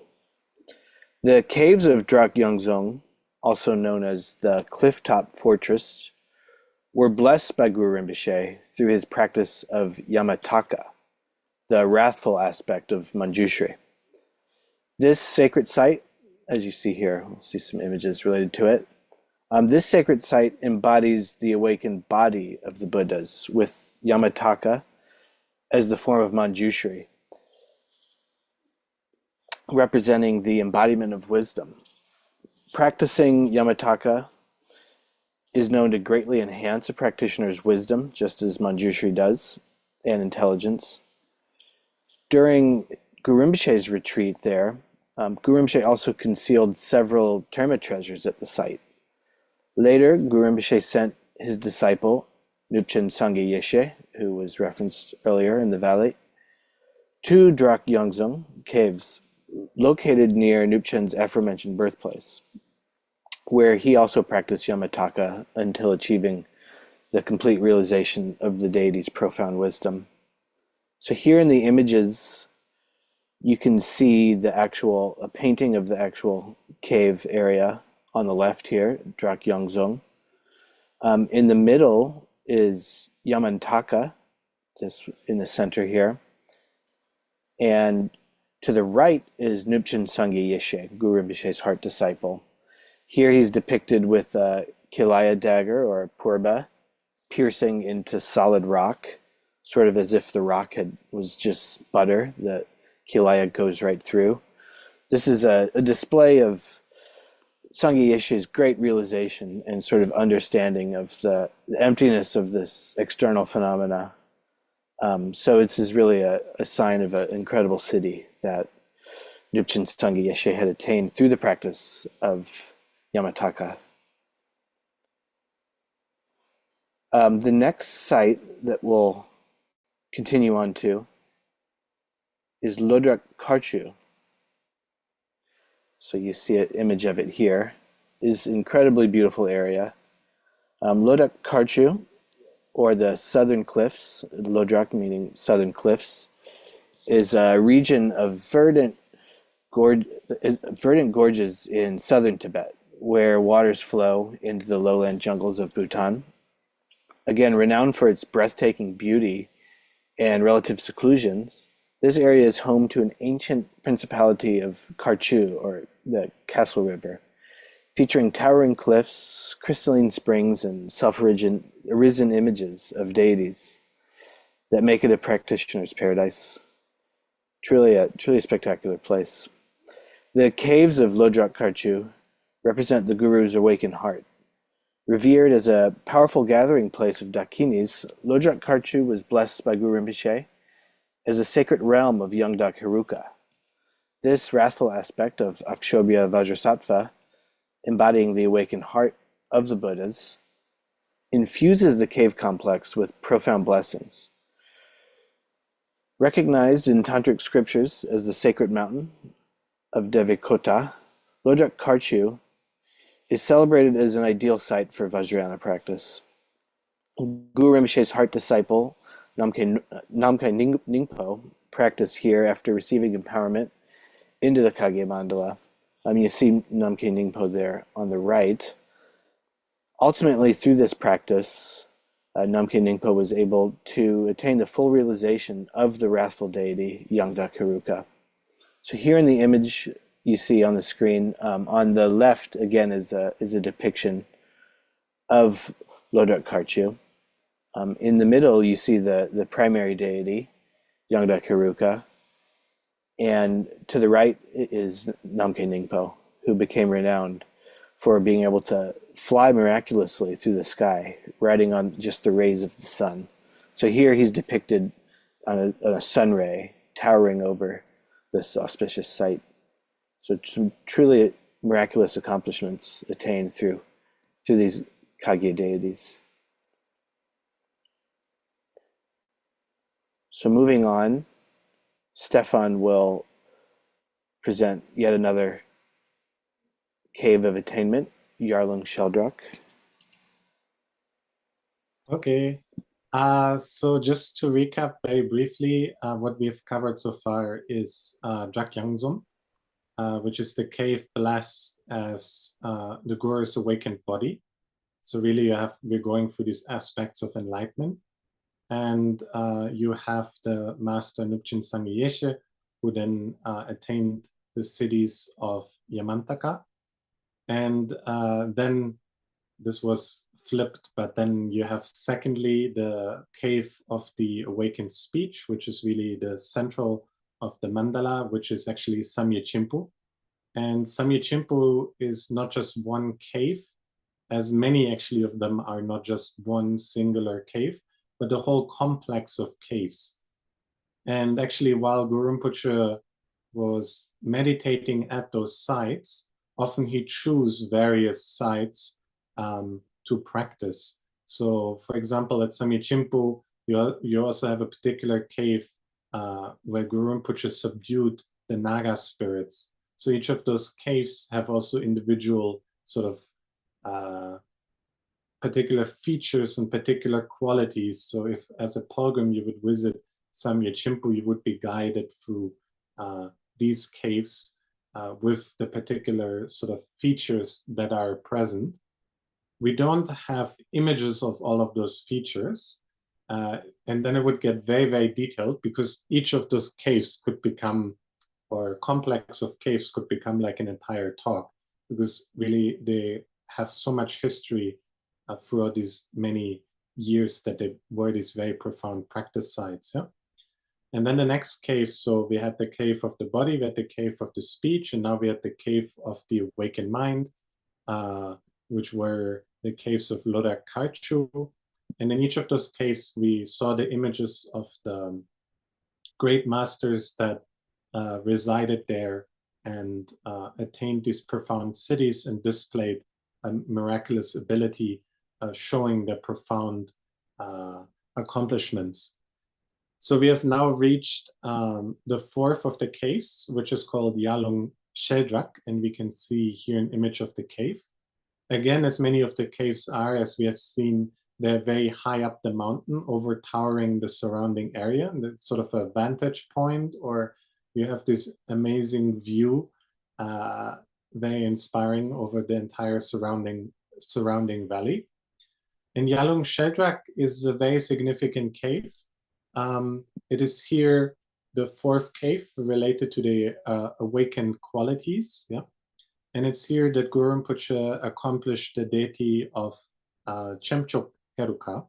The caves of Drak Yangdzong, also known as the Clifftop Fortress, were blessed by Guru Rinpoche through his practice of Yamataka, the wrathful aspect of Manjushri. This sacred site, as you see here, we'll see some images related to it, This sacred site embodies the awakened body of the Buddhas, with Yamataka as the form of Manjushri, representing the embodiment of wisdom. Practicing Yamataka is known to greatly enhance a practitioner's wisdom, just as Manjushri does, and intelligence. During Guru Rinpoche's retreat there, Guru Rinpoche also concealed several Terma treasures at the site. Later, Guru Rinpoche sent his disciple, Nupchen Sangye Yeshe, who was referenced earlier in the valley, to Drak Yangdzong caves, located near Nupchen's aforementioned birthplace, where he also practiced Yamataka until achieving the complete realization of the deity's profound wisdom. So here in the images, you can see a painting of the actual cave area on the left here, Drak Yangdzong. In the middle is Yamantaka, just in the center here. And to the right is Nupchen Sangye Yeshe, Guru Rinpoche's heart disciple. Here he's depicted with a Kilaya dagger, or a purba, piercing into solid rock, sort of as if the rock was just butter. The Kilaya goes right through. This is a display of Sangye Yeshe's great realization and sort of understanding of the emptiness of this external phenomena. So this is really a sign of an incredible siddhi that Nupchen Sangye Yeshe had attained through the practice of Yamataka. The next site that we'll continue on to is Lhodrak Kharchu. So you see an image of it here. Is an incredibly beautiful area. Lhodrak Kharchu, or the Southern Cliffs, Lhodrak meaning Southern Cliffs, is a region of verdant gorges in southern Tibet, where waters flow into the lowland jungles of Bhutan. Again, renowned for its breathtaking beauty and relative seclusion, this area is home to an ancient principality of Kharchu, or the Castle River, featuring towering cliffs, crystalline springs, and self-arisen images of deities that make it a practitioner's paradise. Truly a spectacular place. The caves of Lhodrak Kharchu represent the Guru's awakened heart. Revered as a powerful gathering place of Dakinis, Lhodrak Kharchu was blessed by Guru Rinpoche as a sacred realm of young Dakharuka. This wrathful aspect of Akshobhya Vajrasattva, embodying the awakened heart of the Buddhas, infuses the cave complex with profound blessings. Recognized in Tantric scriptures as the sacred mountain of Devikota, Lhodrak Kharchu is celebrated as an ideal site for Vajrayana practice. Guru Rinpoche's heart disciple, Namkha Ningpo, practiced here after receiving empowerment into the Kagye mandala. You see Namkha Ningpo there on the right. Ultimately, through this practice, Namkha Ningpo was able to attain the full realization of the wrathful deity, Young Dakharuka. So here in the image you see on the screen, on the left again is a depiction of Lhodrak Kharchu. In the middle you see the primary deity, Young Dakharuka, and to the right is Namkha Ningpo, who became renowned for being able to fly miraculously through the sky, riding on just the rays of the sun. So here he's depicted on a sun ray towering over this auspicious site. So some truly miraculous accomplishments attained through these Kagye deities. So moving on, Stefan will present yet another cave of attainment, Yarlung Sheldrak. Okay. So just to recap very briefly, what we've covered so far is Drak Yangdzong, which is the cave blessed as the Guru's awakened body. So really we're going through these aspects of enlightenment. And you have the master Nupchen Sangye Yeshe, who then attained the cities of Yamantaka. And then this was flipped, but then you have secondly the cave of the awakened speech, which is really the central of the mandala, which is actually Samye Chimpu. And Samye Chimpu is not just one cave, as many actually of them are not just one singular cave, but the whole complex of caves. And actually, while Guru Rinpoche was meditating at those sites, often he chose various sites to practice. So, for example, at Samye Chimpu, you also have a particular cave where Guru Rinpoche subdued the Naga spirits. So each of those caves have also individual sort of particular features and particular qualities. So if as a pilgrim you would visit Samye Chimpu, you would be guided through these caves with the particular sort of features that are present. We don't have images of all of those features, and then it would get very, very detailed, because each of those caves could become, or complex of caves could become like an entire talk, because really they have so much history throughout these many years that they were these very profound practice sites. Yeah? And then the next cave, so we had the cave of the body, we had the cave of the speech, and now we had the cave of the awakened mind, which were the caves of Lhodrak Kharchu. And in each of those caves, we saw the images of the great masters that resided there and attained these profound cities and displayed a miraculous ability, showing their profound accomplishments. So we have now reached the fourth of the caves, which is called Yarlung Sheldrak, and we can see here an image of the cave. Again, as many of the caves are, as we have seen, they're very high up the mountain, overtowering the surrounding area, and it's sort of a vantage point, or you have this amazing view, very inspiring over the entire surrounding valley. And Yarlung Sheldrak is a very significant cave. It is here the fourth cave related to the awakened qualities. Yeah, and it's here that Guru Rinpoche accomplished the deity of Chemchok Heruka.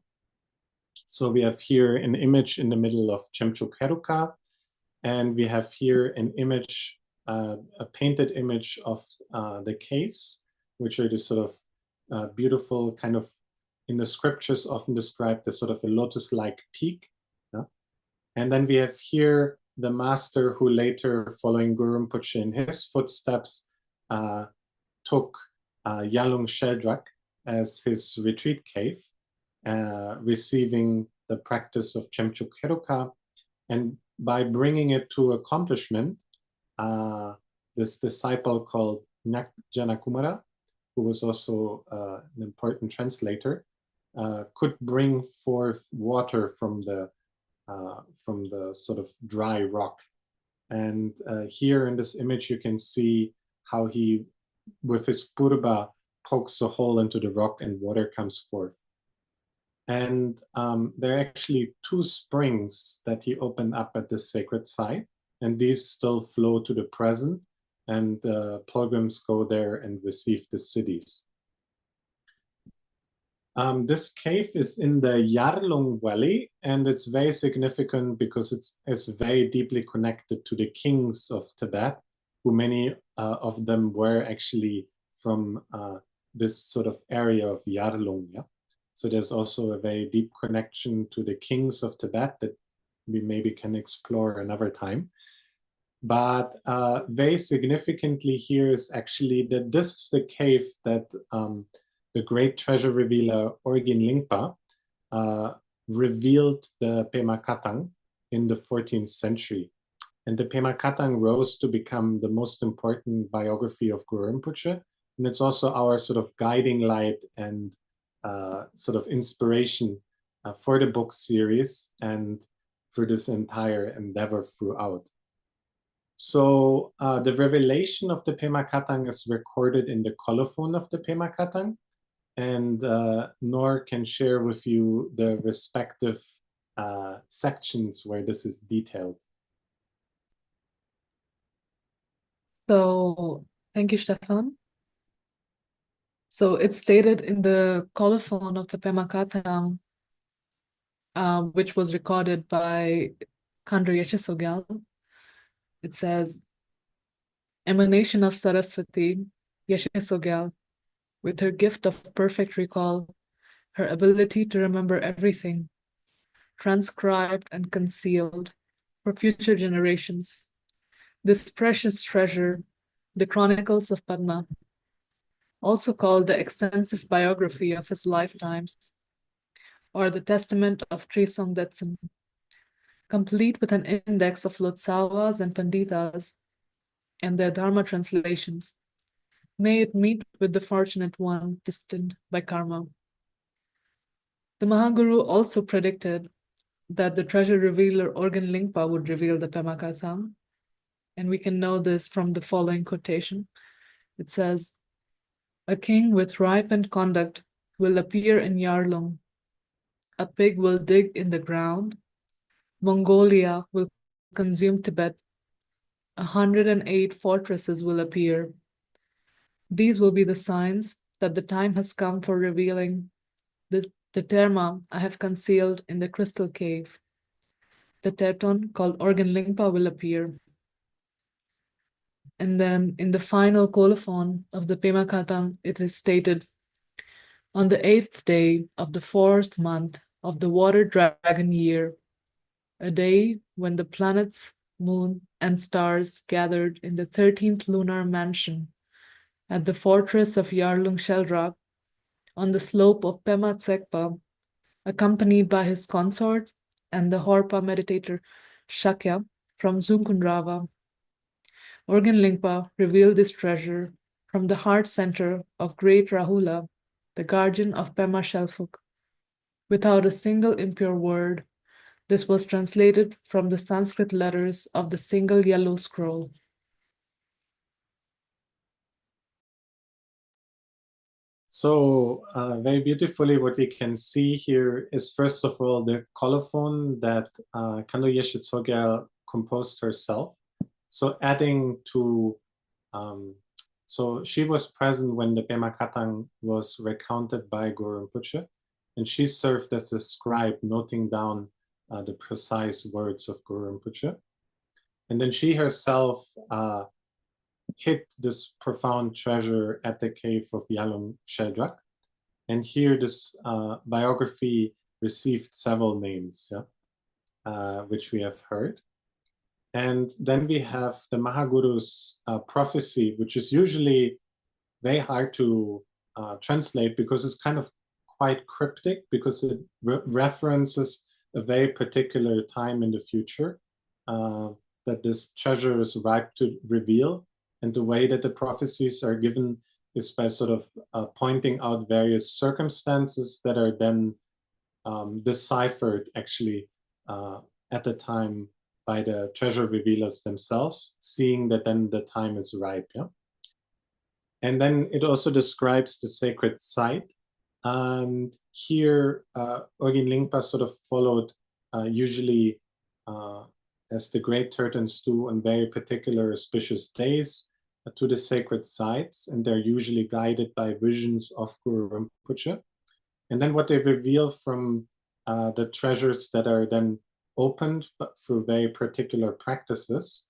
So we have here an image in the middle of Chemchok Heruka, and we have here an image, a painted image of the caves, which are this sort of beautiful kind of, in the scriptures often described as sort of a lotus-like peak. Yeah? And then we have here the master who later, following Guru Rinpoche in his footsteps, took Yarlung Sheldrak as his retreat cave, receiving the practice of Chemchok Heruka, and by bringing it to accomplishment, this disciple called Janakumara, who was also an important translator, could bring forth water from the sort of dry rock. And here in this image, you can see how he, with his purba, pokes a hole into the rock and water comes forth. And there are actually 2 springs that he opened up at this sacred site, and these still flow to the present, and pilgrims go there and receive the cities. This cave is in the Yarlung Valley, and it's very significant because it's very deeply connected to the kings of Tibet, who many of them were actually from this sort of area of Yarlung. Yeah? So there's also a very deep connection to the kings of Tibet that we maybe can explore another time. But very significantly here is actually that this is the cave that the great treasure revealer Orgin Lingpa revealed the Pema Katang in the 14th century. And the Pema Katang rose to become the most important biography of Guru Rinpoche. And it's also our sort of guiding light and sort of inspiration for the book series and for this entire endeavor throughout. So the revelation of the Pema Katang is recorded in the colophon of the Pema Katang, and Noor can share with you the respective sections where this is detailed. So thank you, Stefan. So it's stated in the colophon of the Pema Katha, which was recorded by Khandra Yeshe Tsogyal. It says, emanation of Saraswati, Yeshe Tsogyal, with her gift of perfect recall, her ability to remember everything, transcribed and concealed for future generations. This precious treasure, the Chronicles of Padma, also called the extensive biography of his lifetimes, or the Testament of Trisong Detsen, complete with an index of Lotsavas and Panditas and their Dharma translations. May it meet with the fortunate one destined by karma. The Mahaguru also predicted that the treasure revealer Organ Lingpa would reveal the Pema Katha, and we can know this from the following quotation. It says, a king with ripened conduct will appear in Yarlung. A pig will dig in the ground. Mongolia will consume Tibet. 108 fortresses will appear. These will be the signs that the time has come for revealing the Terma I have concealed in the crystal cave. The Teton called Organ Lingpa will appear. And then in the final colophon of the Pema Katha, it is stated, on the 8th day of the 4th month of the water dragon year, a day when the planets, moon, and stars gathered in the 13th lunar mansion at the fortress of Yarlung Sheldrak on the slope of Pema Tsekpa, accompanied by his consort and the Horpa meditator Shakya from Zunkunrava. Organ Lingpa revealed this treasure from the heart center of great Rahula, the guardian of Pema Shelfuk. Without a single impure word, this was translated from the Sanskrit letters of the single yellow scroll. So very beautifully, what we can see here is, first of all, the colophon that Khandra Yeshe Tsogyal composed herself. So adding to, so she was present when the Pema Katha was recounted by Guru Rinpoche, and she served as a scribe, noting down the precise words of Guru Rinpoche. And then she herself hid this profound treasure at the cave of Yarlung Sheldrak. And here this biography received several names, which we have heard. And then we have the Mahaguru's prophecy, which is usually very hard to translate because it's kind of quite cryptic, because it references a very particular time in the future that this treasure is ripe to reveal. And the way that the prophecies are given is by sort of pointing out various circumstances that are then deciphered actually at the time by the treasure revealers themselves, seeing that then the time is ripe. Yeah? And then it also describes the sacred site. And here, Organ Lingpa sort of followed usually as the great Tertans do on very particular auspicious days to the sacred sites, and they're usually guided by visions of Guru Rinpoche. And then what they reveal from the treasures that are then opened but through very particular practices,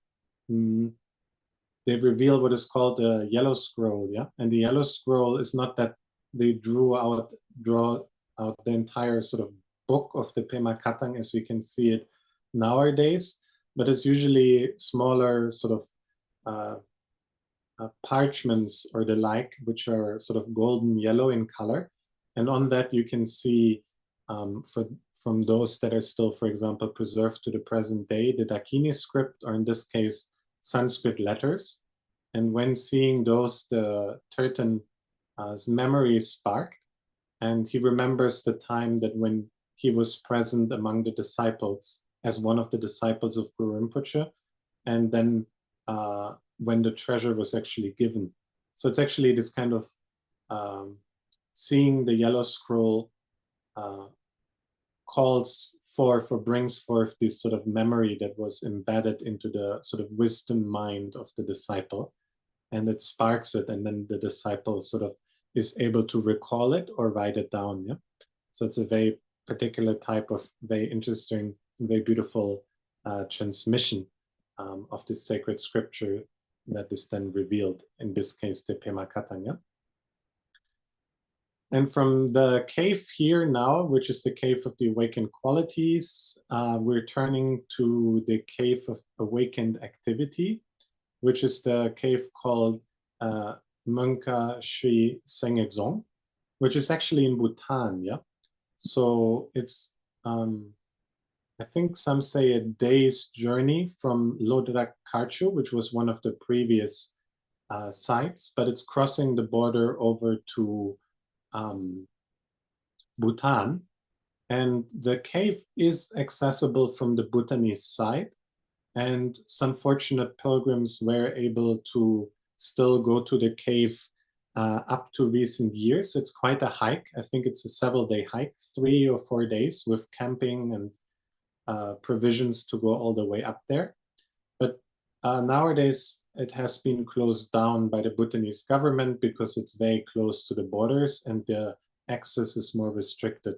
they reveal what is called the yellow scroll, yeah? And the yellow scroll is not that they draw out the entire sort of book of the Pema Katha as we can see it nowadays, but it's usually smaller sort of parchments or the like, which are sort of golden yellow in color. And on that you can see, from those that are still, for example, preserved to the present day, the Dakini script, or in this case, Sanskrit letters. And when seeing those, the Tertan's memory is sparked, and he remembers the time that when he was present among the disciples as one of the disciples of Guru Rinpoche, and then when the treasure was actually given. So it's actually this kind of seeing the yellow scroll brings forth this sort of memory that was embedded into the sort of wisdom mind of the disciple, and it sparks it, and then the disciple sort of is able to recall it or write it down. Yeah, so it's a very particular type of very interesting, very beautiful transmission of this sacred scripture that is then revealed, in this case, the Pema Katanya. And from the cave here now, which is the cave of the awakened qualities, we're turning to the cave of awakened activity, which is the cave called Mönka Sri Sengedzong, which is actually in Bhutan. Yeah, so it's I think some say a day's journey from Lhodrak Kharchu, which was one of the previous sites, but it's crossing the border over to Bhutan, and the cave is accessible from the Bhutanese side, and some fortunate pilgrims were able to still go to the cave up to recent years. It's quite a hike. I think it's a several-day hike, 3 or 4 days with camping and provisions to go all the way up there. But nowadays it has been closed down by the Bhutanese government because it's very close to the borders and the access is more restricted.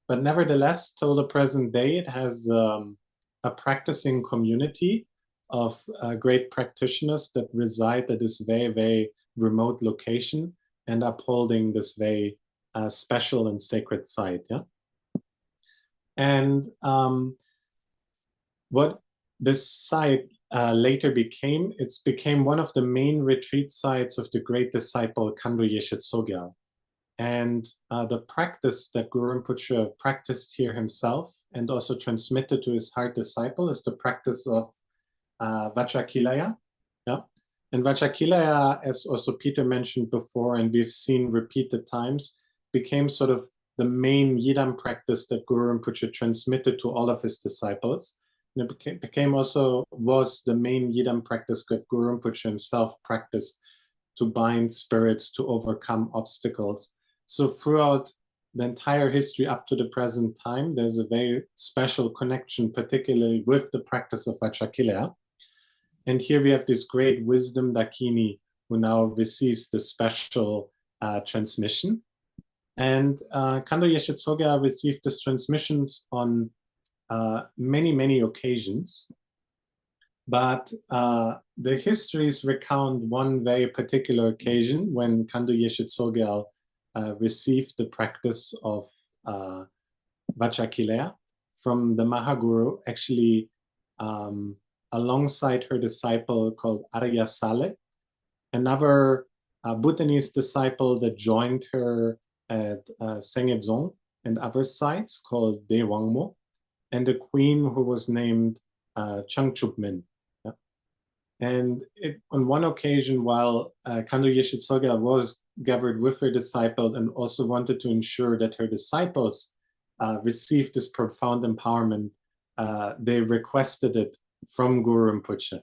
But nevertheless, till the present day, it has a practicing community of great practitioners that reside at this very, very remote location and upholding this very special and sacred site. Yeah. And what this site later became, it became one of the main retreat sites of the great disciple Khandro Yeshe Tsogyal. And the practice that Guru Rinpoche practiced here himself and also transmitted to his heart disciple is the practice of Vajrakilaya. Yeah? And Vajrakilaya, as also Peter mentioned before, and we've seen repeated times, became sort of the main Yidam practice that Guru Rinpoche transmitted to all of his disciples. And it became also was the main Yidam practice that Guru Rinpoche himself practiced to bind spirits, to overcome obstacles. So throughout the entire history up to the present time, there's a very special connection, particularly with the practice of Vajrakilaya. And here we have this great wisdom Dakini who now receives the special transmission. And Khandro Yeshe Tsogyal received these transmissions on many, many occasions. But the histories recount one very particular occasion when Khandro Yeshe Tsogyal received the practice of Vajrakilaya from the Mahaguru, actually alongside her disciple called Arya Saleh, another Bhutanese disciple that joined her at Sengedzong and other sites called De Wangmo, and a queen who was named Changchupmin. Yeah. And on one occasion, while Khandro Yeshe Tsogyal was gathered with her disciples and also wanted to ensure that her disciples received this profound empowerment, they requested it from Guru Rinpoche.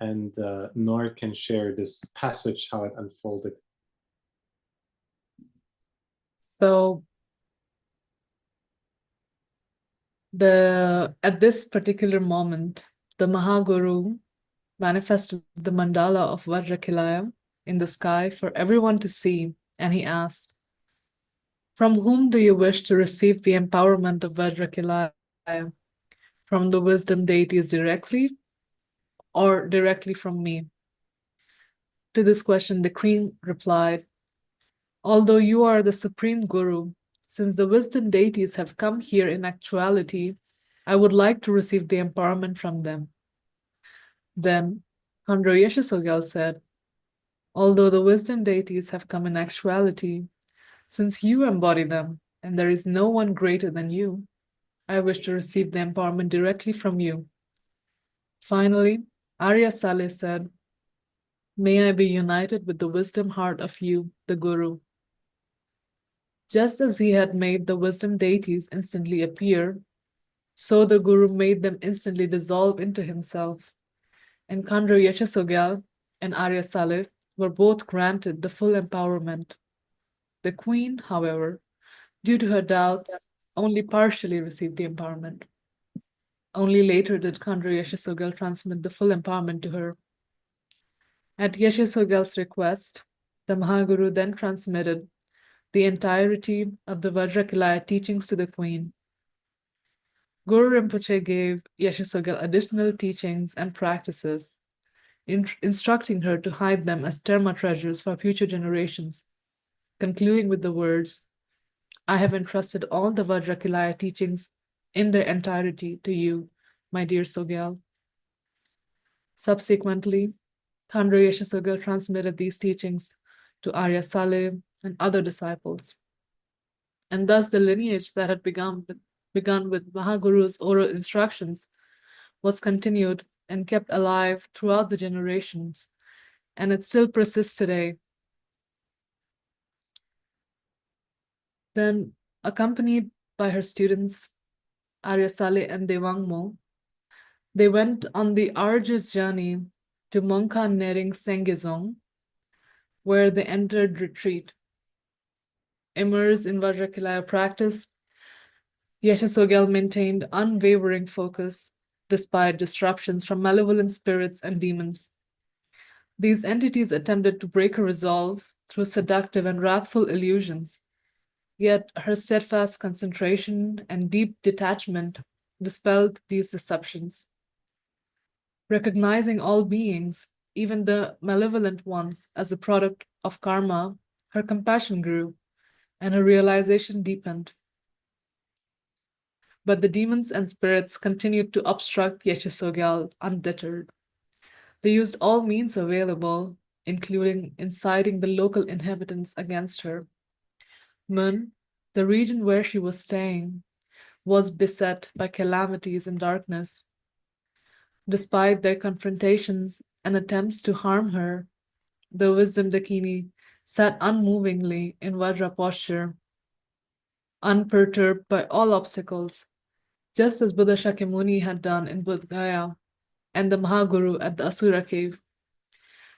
And Nor can share this passage, how it unfolded. So at this particular moment, the Mahaguru manifested the mandala of Vajrakilaya in the sky for everyone to see, and he asked, "From whom do you wish to receive the empowerment of Vajrakilaya? From the wisdom deities directly, or directly from me?" To this question, the queen replied, "Although you are the supreme Guru, since the wisdom deities have come here in actuality, I would like to receive the empowerment from them." Then Khandro Yeshe Tsogyal said, "Although the wisdom deities have come in actuality, since you embody them, and there is no one greater than you, I wish to receive the empowerment directly from you." Finally, Arya Saleh said, "May I be united with the wisdom heart of you, the Guru." Just as he had made the wisdom deities instantly appear, so the Guru made them instantly dissolve into himself. And Khandro Yeshe Tsogyal and Arya Saleh were both granted the full empowerment. The queen, however, due to her doubts, only partially received the empowerment. Only later did Khandro Yeshe Tsogyal transmit the full empowerment to her. At Yeshe Tsogyal's request, The Mahaguru then transmitted the entirety of the Vajrakilaya teachings to the queen. Guru Rinpoche gave Yeshe Tsogyal additional teachings and practices, instructing her to hide them as Terma treasures for future generations, concluding with the words, "I have entrusted all the Vajrakilaya teachings in their entirety to you, my dear Tsogyal." Subsequently, Thandro Yeshe Tsogyal transmitted these teachings to Arya Saleh and other disciples. And thus the lineage that had begun with Mahaguru's oral instructions was continued and kept alive throughout the generations, and it still persists today. Then, accompanied by her students, Arya Saleh and Devangmo, they went on the arduous journey to Mongkhan Nering Sengezong, where they entered retreat. Immersed in Vajrakilaya practice, Yeshe Tsogyal maintained unwavering focus despite disruptions from malevolent spirits and demons. These entities attempted to break her resolve through seductive and wrathful illusions, yet her steadfast concentration and deep detachment dispelled these deceptions. Recognizing all beings, even the malevolent ones, as a product of karma, her compassion grew and her realization deepened. But the demons and spirits continued to obstruct Yeshe Tsogyal undeterred. They used all means available, including inciting the local inhabitants against her. Mun, the region where she was staying, was beset by calamities and darkness. Despite their confrontations and attempts to harm her, the wisdom Dakini sat unmovingly in Vajra posture, unperturbed by all obstacles, just as Buddha Shakyamuni had done in Bodh Gaya and the Mahaguru at the Asura cave.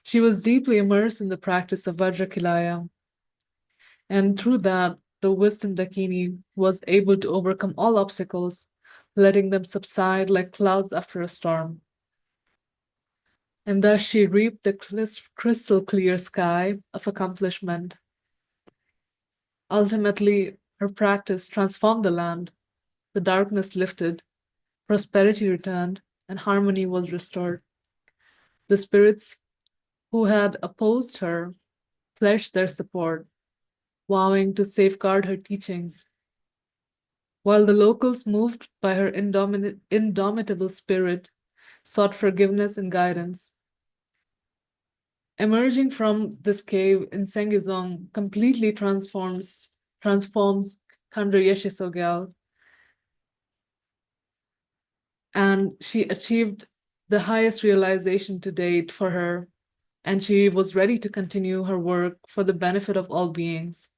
She was deeply immersed in the practice of Vajrakilaya, and through that, the wisdom Dakini was able to overcome all obstacles, letting them subside like clouds after a storm. And thus she reaped the crystal clear sky of accomplishment. Ultimately, her practice transformed the land. The darkness lifted, prosperity returned, and harmony was restored. The spirits who had opposed her pledged their support, vowing to safeguard her teachings, while the locals, moved by her indomitable spirit, sought forgiveness and guidance. Emerging from this cave in Sengezong completely transforms Khandro Yeshe Tsogyal, and she achieved the highest realization to date for her, and she was ready to continue her work for the benefit of all beings.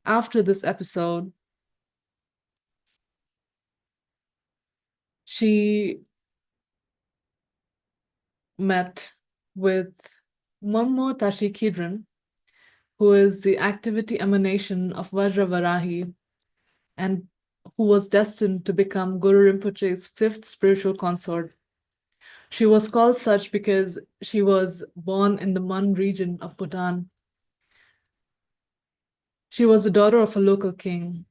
After this episode, she met with Mommo Tashi Kidron, who is the activity emanation of Vajravarahi and who was destined to become Guru Rinpoche's fifth spiritual consort. She was called such because she was born in the Mun region of Bhutan. She was the daughter of a local king.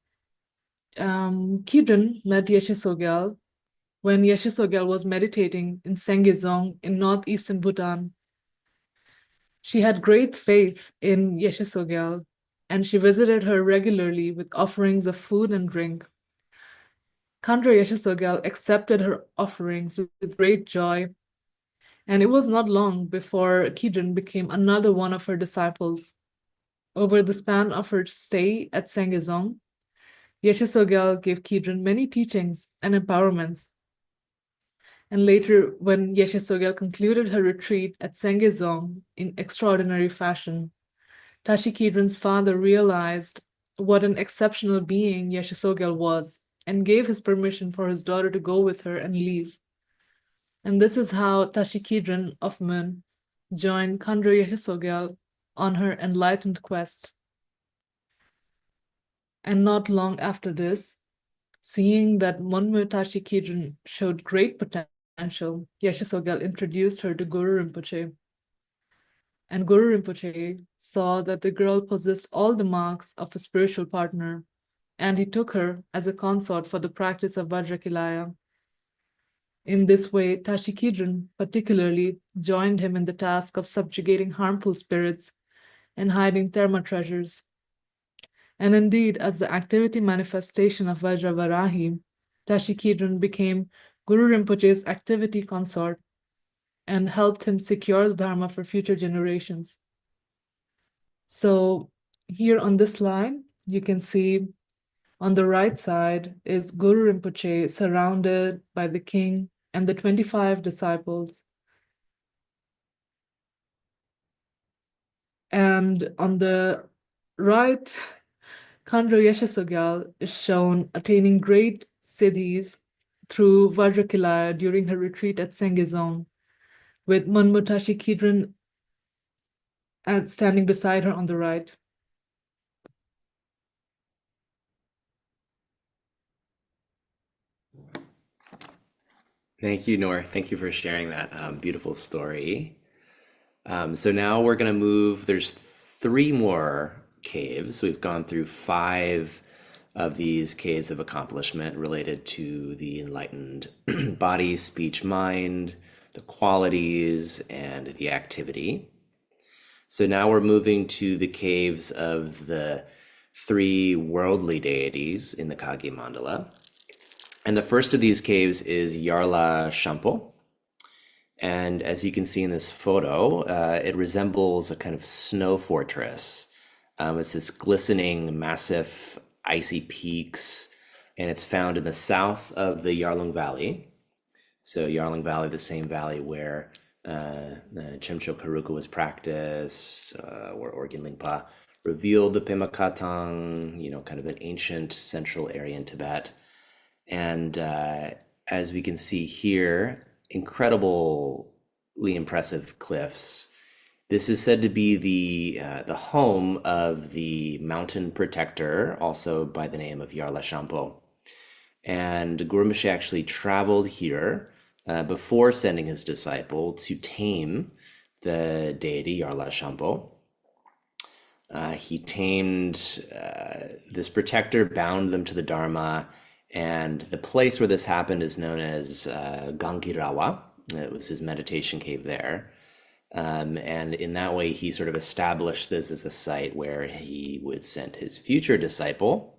Kidron met Yeshe Tsogyal when Yeshe Tsogyal was meditating in Sengezong in northeastern Bhutan. She had great faith in Yeshe Tsogyal, and she visited her regularly with offerings of food and drink. Khandro Yeshe Tsogyal accepted her offerings with great joy, and it was not long before Kidron became another one of her disciples. Over the span of her stay at Sengezong, Yeshe Tsogyal gave Kidron many teachings and empowerments. And later, when Yeshe Tsogyal concluded her retreat at Sengezong in extraordinary fashion, Tashi Kidron's father realized what an exceptional being Yeshe Tsogyal was and gave his permission for his daughter to go with her and leave. And this is how Tashi Kidron of Mun joined Khandro Yeshe Tsogyal on her enlightened quest. And not long after this, seeing that Monmu Tashi Kidron showed great potential Yeshe Tsogyal introduced her to Guru Rinpoche. And Guru Rinpoche saw that the girl possessed all the marks of a spiritual partner, and he took her as a consort for the practice of Vajrakilaya. In this way, Tashi Kidron particularly joined him in the task of subjugating harmful spirits and hiding Terma treasures. And indeed, as the activity manifestation of Vajravarahi, Tashi Kidron became Guru Rinpoche's activity consort and helped him secure the Dharma for future generations. So here on this slide, you can see on the right side is Guru Rinpoche surrounded by the king and the 25 disciples. And on the right, Khandro Yeshe Tsogyal is shown attaining great siddhis through Vajrakilaya during her retreat at Sengezong, with Monmutashi Kidron and standing beside her on the right. Thank you, Noor. Thank you for sharing that beautiful story. So now we're going to move. There's 3 more caves. We've gone through 5 of these caves of accomplishment related to the enlightened body, speech, mind, the qualities, and the activity. So now we're moving to the caves of the 3 worldly deities in the Kagye mandala. And the first of these caves is Yarla Shampo. And as you can see in this photo, it resembles a kind of snow fortress. It's this glistening, massive, icy peaks, and it's found in the south of the Yarlung Valley. So Yarlung Valley, the same valley where the Chimcho Karuka was practiced, where Orgyen Lingpa revealed the Pema Katang, kind of an ancient central area in Tibet. And as we can see here, incredibly impressive cliffs. This is said to be the home of the mountain protector, also by the name of Yarla Shampo. And Guru Rinpoche actually traveled here before sending his disciple to tame the deity Yarla Shampo. He tamed this protector, bound them to the Dharma, and the place where this happened is known as Gangirawa. It was his meditation cave there. And in that way, he sort of established this as a site where he would send his future disciple,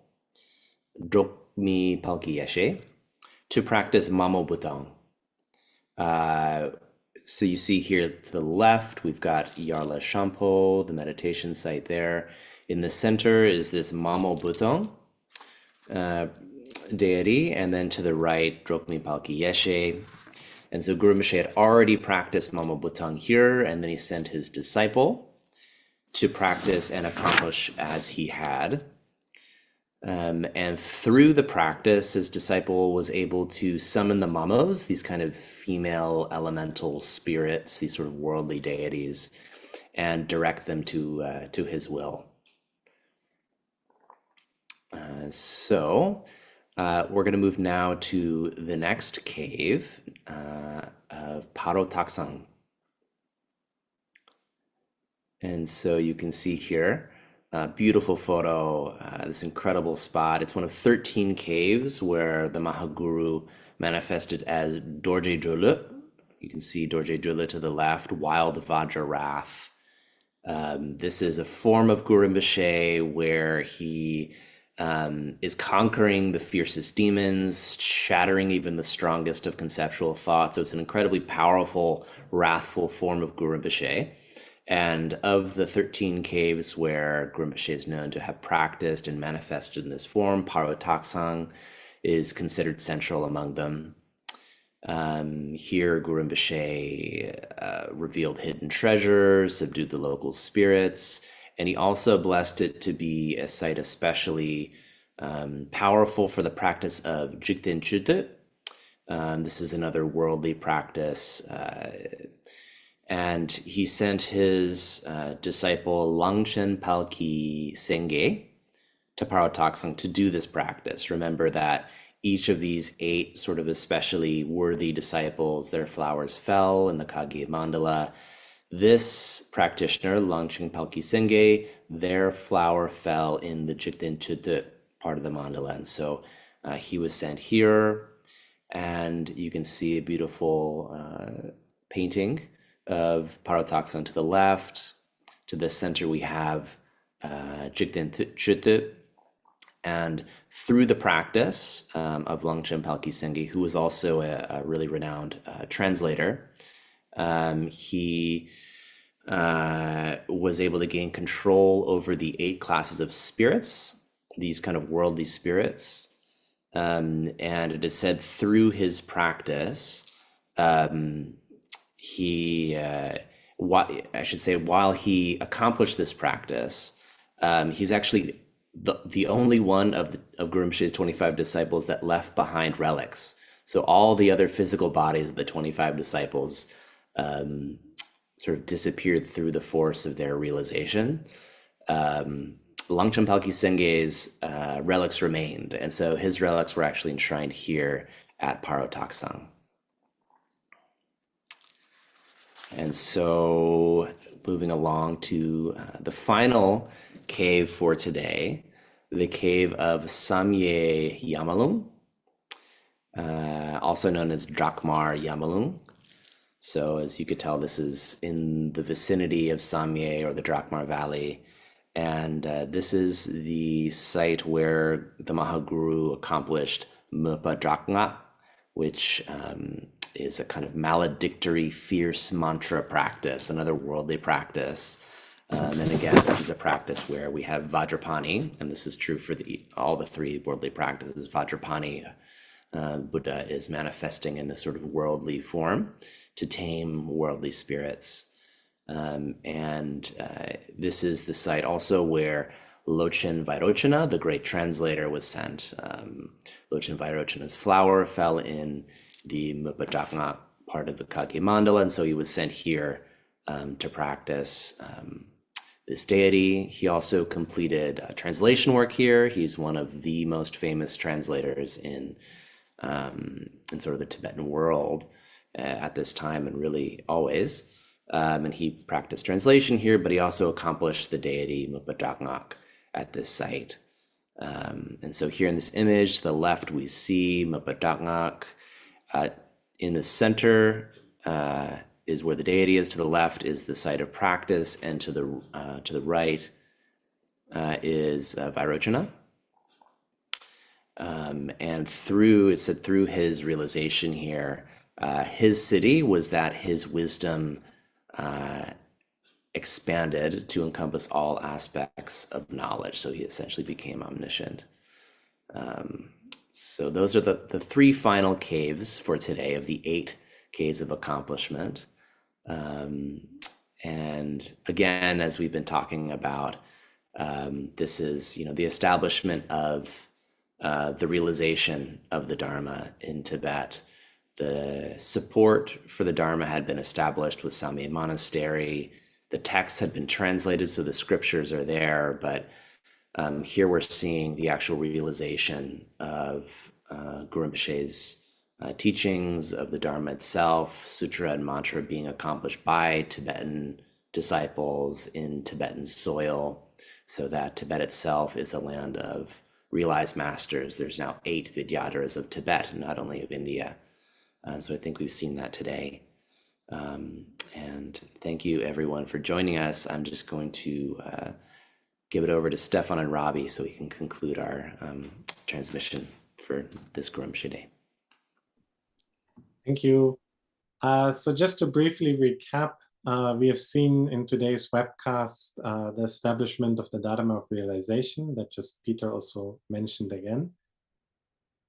Drokmi Palki Yeshe, to practice Mamo Butong. So you see here to the left, we've got Yarla Shampo, the meditation site there. In the center is this Mamo Butong deity, and then to the right, Drokmi Palki Yeshe. And so Guru Rinpoche had already practiced Mamo Butong here, and then he sent his disciple to practice and accomplish as he had. And through the practice, his disciple was able to summon the mamos, these kind of female elemental spirits, these sort of worldly deities, and direct them to his will. So we're going to move now to the next cave of Paro Taksang. And so you can see here, beautiful photo, this incredible spot. It's one of 13 caves where the Mahaguru manifested as Dorje Drule. You can see Dorje Drule to the left, Wild Vajra Wrath. This is a form of Guru Rinpoche where he is conquering the fiercest demons, shattering even the strongest of conceptual thoughts. So it's an incredibly powerful, wrathful form of Guru Rinpoche. And of the 13 caves where Guru Rinpoche is known to have practiced and manifested in this form, Paro Taksang is considered central among them. Here, Guru Rinpoche revealed hidden treasures, subdued the local spirits, and he also blessed it to be a site especially powerful for the practice of Jigten Chute. This is another worldly practice. And he sent his disciple Langchen Palki Senge to Paro Taksang to do this practice. Remember that each of these 8 sort of especially worthy disciples, their flowers fell in the Kagye mandala. This practitioner, Longchen Palki Senge, their flower fell in the Jikten Chute part of the mandala. And so he was sent here, and you can see a beautiful painting of Parotaksan to the left. To the center, we have Jikten Chute. And through the practice of Longchen Palki Senge, who was also a really renowned translator, he was able to gain control over the 8 classes of spirits, these kind of worldly spirits. And it is said through his practice, while he accomplished this practice, he's actually the only one of Guru Rinpoche's 25 disciples that left behind relics. So all the other physical bodies of the 25 disciples sort of disappeared through the force of their realization. Longchen Palki Senge's relics remained, and so his relics were actually enshrined here at Parotaksang. And so moving along to the final cave for today, the cave of Samye Yamalung, also known as Drakmar Yamalung. So as you could tell, this is in the vicinity of Samye, or the Drakmar Valley. And this is the site where the Mahaguru accomplished Mpa Draknga, which is a kind of maledictory, fierce mantra practice, another worldly practice. And again, this is a practice where we have Vajrapani, and this is true for all the 3 worldly practices. Vajrapani, Buddha is manifesting in this sort of worldly form to tame worldly spirits. This is the site also where Lochen Vairochana, the great translator, was sent. Lochen Vairochana's flower fell in the Mpa part of the Kagye mandala, and so he was sent here to practice this deity. He also completed translation work here. He's one of the most famous translators in sort of the Tibetan world at this time, and really always. And he practiced translation here, but he also accomplished the deity Mpa Drakngak at this site. And so here in this image, to the left, we see Mpa Drakngak. In the center is where the deity is. To the left is the site of practice, and to the right is Vairochana. And through his realization here, his city was that his wisdom expanded to encompass all aspects of knowledge. So he essentially became omniscient. So those are the 3 final caves for today of the 8 caves of accomplishment. And again, as we've been talking about, this is, the establishment of the realization of the Dharma in Tibet. The support for the Dharma had been established with Samye Monastery. The texts had been translated, so the scriptures are there, but here we're seeing the actual realization of Guru Rinpoche's teachings, of the Dharma itself, sutra and mantra being accomplished by Tibetan disciples in Tibetan soil, so that Tibet itself is a land of realized masters. There's now 8 Vidyadharas of Tibet, not only of India. So I think we've seen that today. And thank you everyone for joining us. I'm just going to give it over to Stefan and Robbie so we can conclude our transmission for this Guru Rinpoche Day. Thank you. So just to briefly recap, we have seen in today's webcast the establishment of the Dharma of realization that just Peter also mentioned again.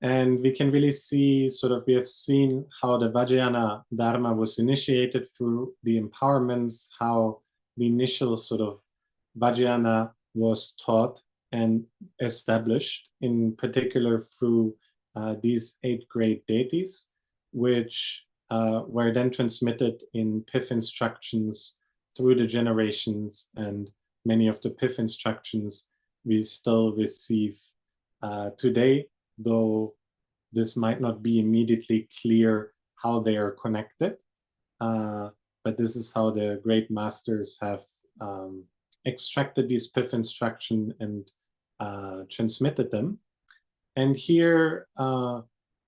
And we can really see we have seen how the Vajrayana Dharma was initiated through the empowerments, how the initial Vajrayana was taught and established, in particular through these 8 great deities, which were then transmitted in pith instructions through the generations, and many of the pith instructions we still receive today, though this might not be immediately clear how they are connected. But this is how the great masters have extracted these pith instruction and transmitted them. And here,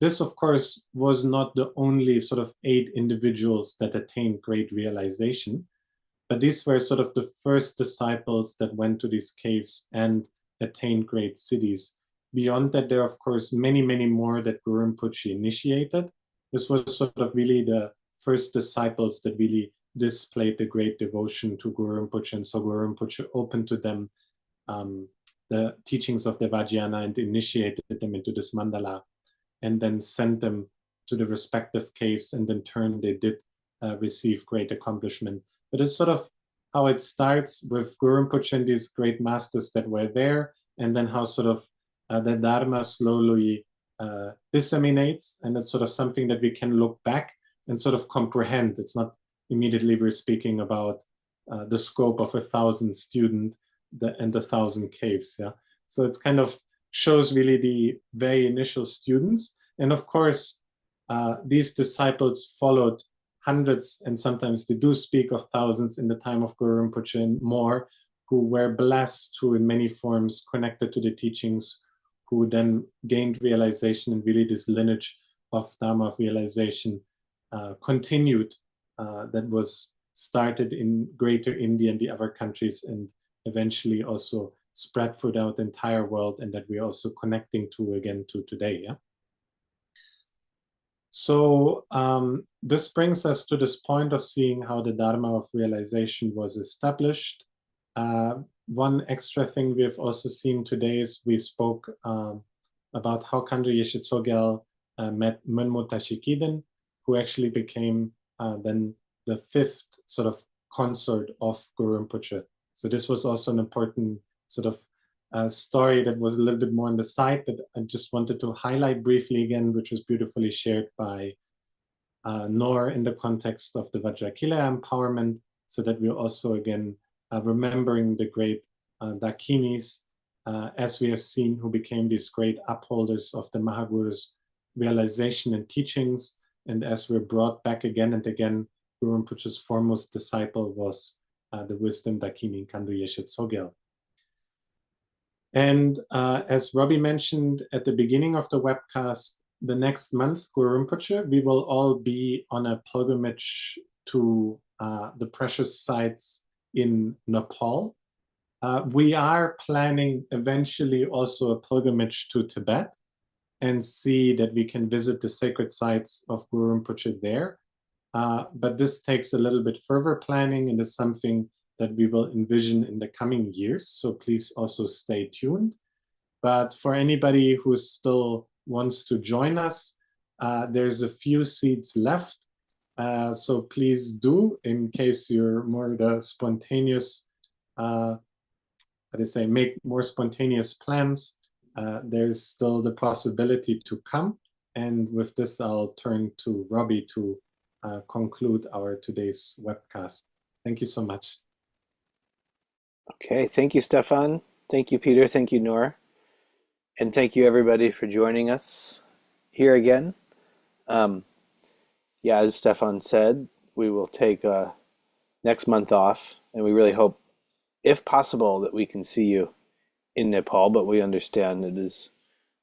this of course was not the only sort of 8 individuals that attained great realization, but these were sort of the first disciples that went to these caves and attained great cities. Beyond that, there are of course many, many more that Guru Rinpoche initiated. This was sort of really the first disciples that really displayed the great devotion to Guru Rinpoche, and so Guru Rinpoche opened to them the teachings of the Vajrayana and initiated them into this mandala, and then sent them to the respective caves, and in turn they did receive great accomplishment. But it's sort of how it starts with Guru Rinpoche and these great masters that were there, and then how sort of the Dharma slowly disseminates, and it's sort of something that we can look back and sort of comprehend. It's not immediately we're speaking about the scope of 1,000 students and 1,000 caves. Yeah, so it's kind of shows really the very initial students, and of course these disciples followed hundreds, and sometimes they do speak of thousands in the time of Guru Rinpoche and more, who were blessed, who in many forms connected to the teachings, who then gained realization, and really this lineage of Dharma of realization continued, that was started in Greater India and the other countries, and eventually also spread throughout the entire world, and that we're also connecting to again to today. Yeah. So this brings us to this point of seeing how the Dharma of realization was established. One extra thing we have also seen today is we spoke about how Khandro Yeshe Tsogyal met Menmo Tashikiden, who actually became then the 5th sort of consort of Guru Rinpoche. So this was also an important sort of story that was a little bit more on the side, that I just wanted to highlight briefly again, which was beautifully shared by Noor in the context of the Vajrakilaya empowerment, so that we're also again remembering the great Dakinis, as we have seen, who became these great upholders of the Mahaguru's realization and teachings. And as we're brought back again and again, Guru Rinpoche's foremost disciple was the wisdom Dakini Khandro Yeshe Tsogyal. And as Robbie mentioned at the beginning of the webcast, the next month, Guru Rinpoche, we will all be on a pilgrimage to the precious sites in Nepal. We are planning eventually also a pilgrimage to Tibet, and see that we can visit the sacred sites of Guru Rinpoche there. But this takes a little bit further planning, and is something that we will envision in the coming years. So please also stay tuned. But for anybody who still wants to join us, there's a few seats left. So please do, in case you're more the spontaneous, how to say, make more spontaneous plans. There's still the possibility to come. And with this, I'll turn to Robbie to conclude our today's webcast. Thank you so much. Okay, thank you, Stefan. Thank you, Peter. Thank you, Noor. And thank you, everybody, for joining us here again. Yeah, as Stefan said, we will take next month off, and we really hope, if possible, that we can see you in Nepal, but we understand it is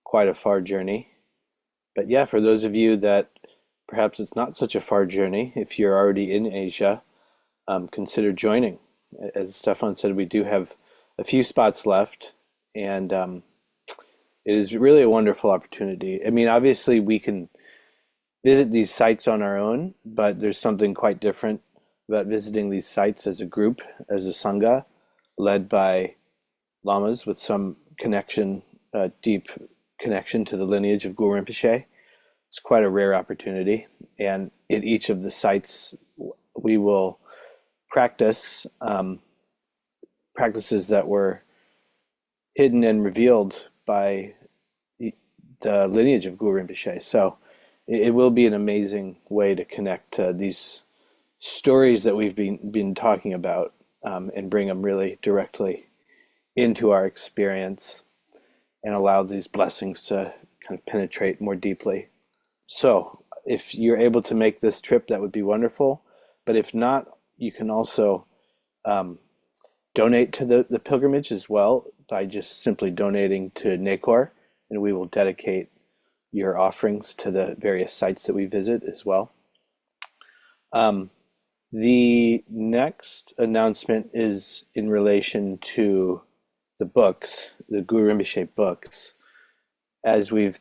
quite a far journey. But yeah, for those of you that perhaps it's not such a far journey, if you're already in Asia, consider joining. As Stefan said, we do have a few spots left, and it is really a wonderful opportunity. I mean, obviously we can visit these sites on our own, but there's something quite different about visiting these sites as a group, as a sangha, led by lamas with some connection, deep connection to the lineage of Guru Rinpoche. It's quite a rare opportunity, and at each of the sites we will practice practices that were hidden and revealed by the lineage of Guru Rinpoche. So it will be an amazing way to connect these stories that we've been talking about, and bring them really directly into our experience, and allow these blessings to kind of penetrate more deeply. So if you're able to make this trip, that would be wonderful. But if not, you can also donate to the pilgrimage as well by just simply donating to Nekhor, and we will dedicate your offerings to the various sites that we visit as well. The next announcement is in relation to the books, the Guru Rinpoche books. As we've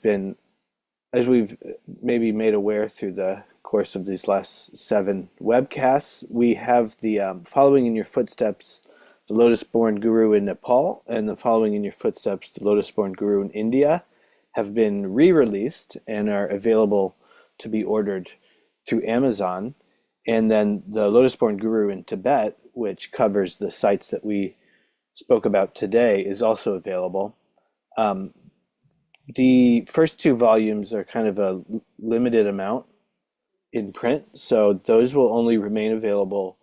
maybe made aware through the course of these last 7 webcasts, we have the Following in Your Footsteps, the Lotus-Born Guru in Nepal, and the Following in Your Footsteps, the Lotus-Born Guru in India, have been re-released and are available to be ordered through Amazon. And then the Lotus-Born Guru in Tibet, which covers the sites that we spoke about today, is also available. The first 2 volumes are kind of a limited amount in print, so those will only remain available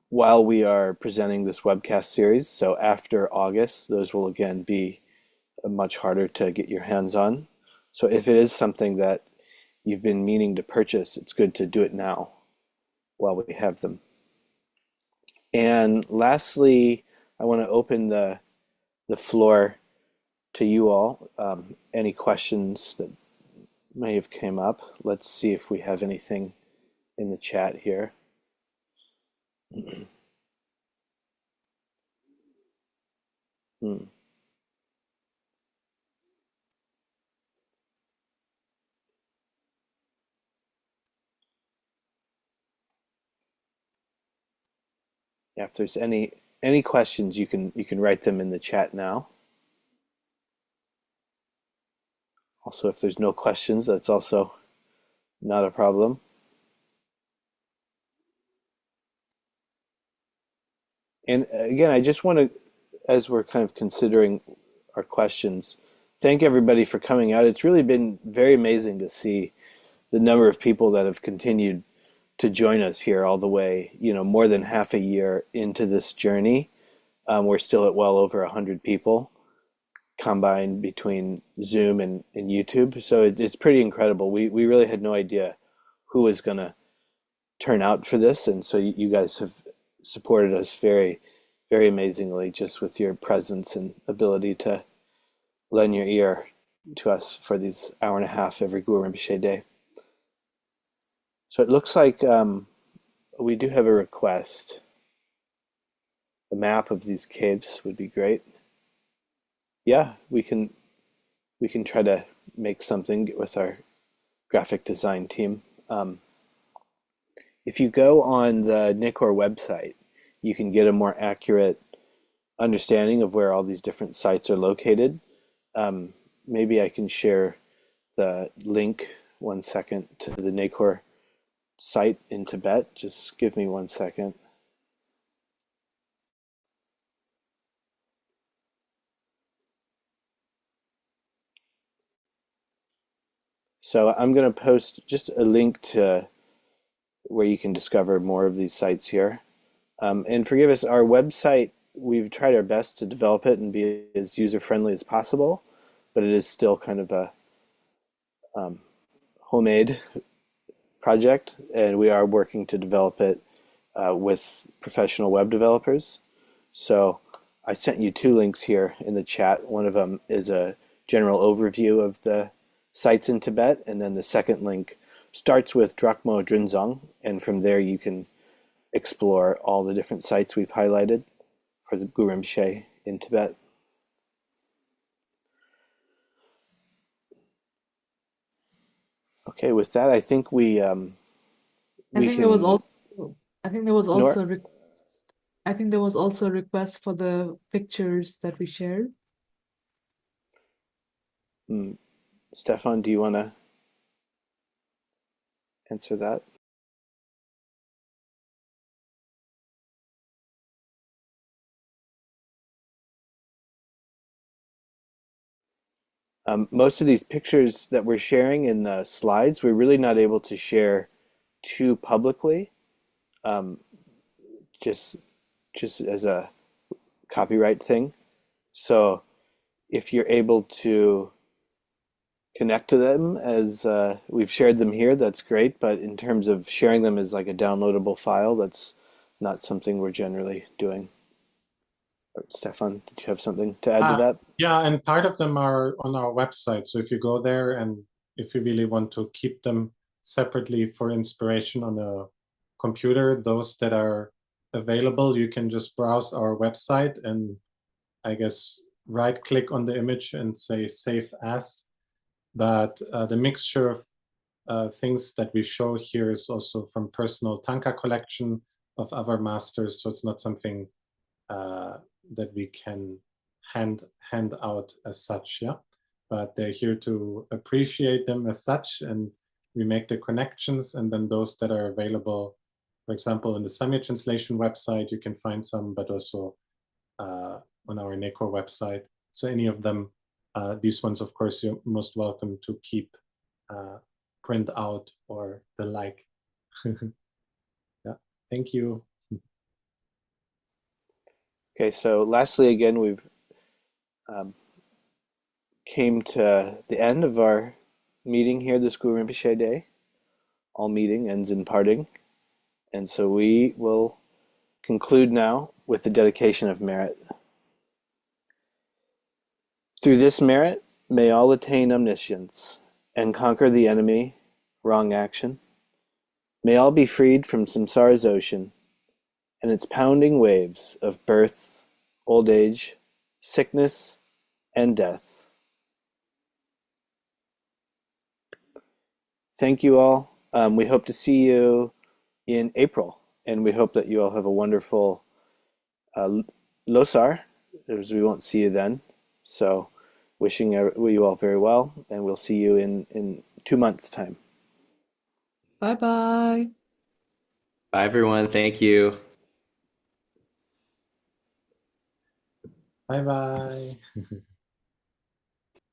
while we are presenting this webcast series. So after August, those will again be much harder to get your hands on. So if it is something that you've been meaning to purchase, it's good to do it now while we have them. And lastly, I want to open the floor to you all. Any questions that may have came up? Let's see if we have anything in the chat here. Yeah, if there's any questions, you can write them in the chat now. Also, if there's no questions, that's also not a problem. And again, I just want to, as we're kind of considering our questions, thank everybody for coming out. It's really been very amazing to see the number of people that have continued to join us here all the way, more than half a year into this journey. We're still at well over 100 people combined between Zoom and YouTube. So it's pretty incredible. We really had no idea who was going to turn out for this. And so you guys have supported us very, very amazingly just with your presence and ability to lend your ear to us for these hour and a half every Guru Rinpoche day. So it looks like we do have a request. A map of these caves would be great. Yeah, we can try to make something with our graphic design team. If you go on the Nekhor website, you can get a more accurate understanding of where all these different sites are located. Maybe I can share the link 1 second to the Nekhor site in Tibet. Just give me 1 second. So I'm going to post just a link to where you can discover more of these sites here. And forgive us, our website, we've tried our best to develop it and be as user-friendly as possible, but it is still kind of a homemade project, and we are working to develop it with professional web developers. So I sent you 2 links here in the chat. One of them is a general overview of the sites in Tibet, and then the second link starts with Drak Yangdzong, and from there you can explore all the different sites we've highlighted for the Guru Rinpoche in Tibet. Okay, with that, I think we I think there was can. also I think there was also Nor, a request. I think there was also a request for the pictures that we shared. Stefan, do you want to answer that? Most of these pictures that we're sharing in the slides, we're really not able to share too publicly, just as a copyright thing. So if you're able to connect to them as we've shared them here, that's great. But in terms of sharing them as like a downloadable file, that's not something we're generally doing. Stefan, did you have something to add to that? Yeah, and part of them are on our website. So if you go there and if you really want to keep them separately for inspiration on a computer, those that are available, you can just browse our website and I guess right click on the image and say save as. But the mixture of things that we show here is also from personal tanka collection of other masters. So it's not something that we can hand out as such, yeah. But they're here to appreciate them as such, and we make the connections, and then those that are available, for example, in the Samye translation website, you can find some, but also on our Nekhor website. So any of them, these ones, of course, you're most welcome to keep, print out or the like. Yeah, thank you. Okay, so lastly, again, we've came to the end of our meeting here this Guru Rinpoche Day. All meeting ends in parting. And so we will conclude now with the dedication of merit. Through this merit, may all attain omniscience and conquer the enemy, wrong action. May all be freed from samsara's ocean and its pounding waves of birth, old age, sickness, and death. Thank you all. We hope to see you in April, and we hope that you all have a wonderful Losar, as we won't see you then. So wishing you all very well, and we'll see you in 2 months' time. Bye-bye. Bye, everyone. Thank you. Bye-bye.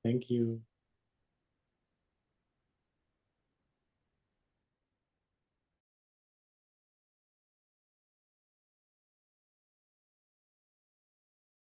Thank you.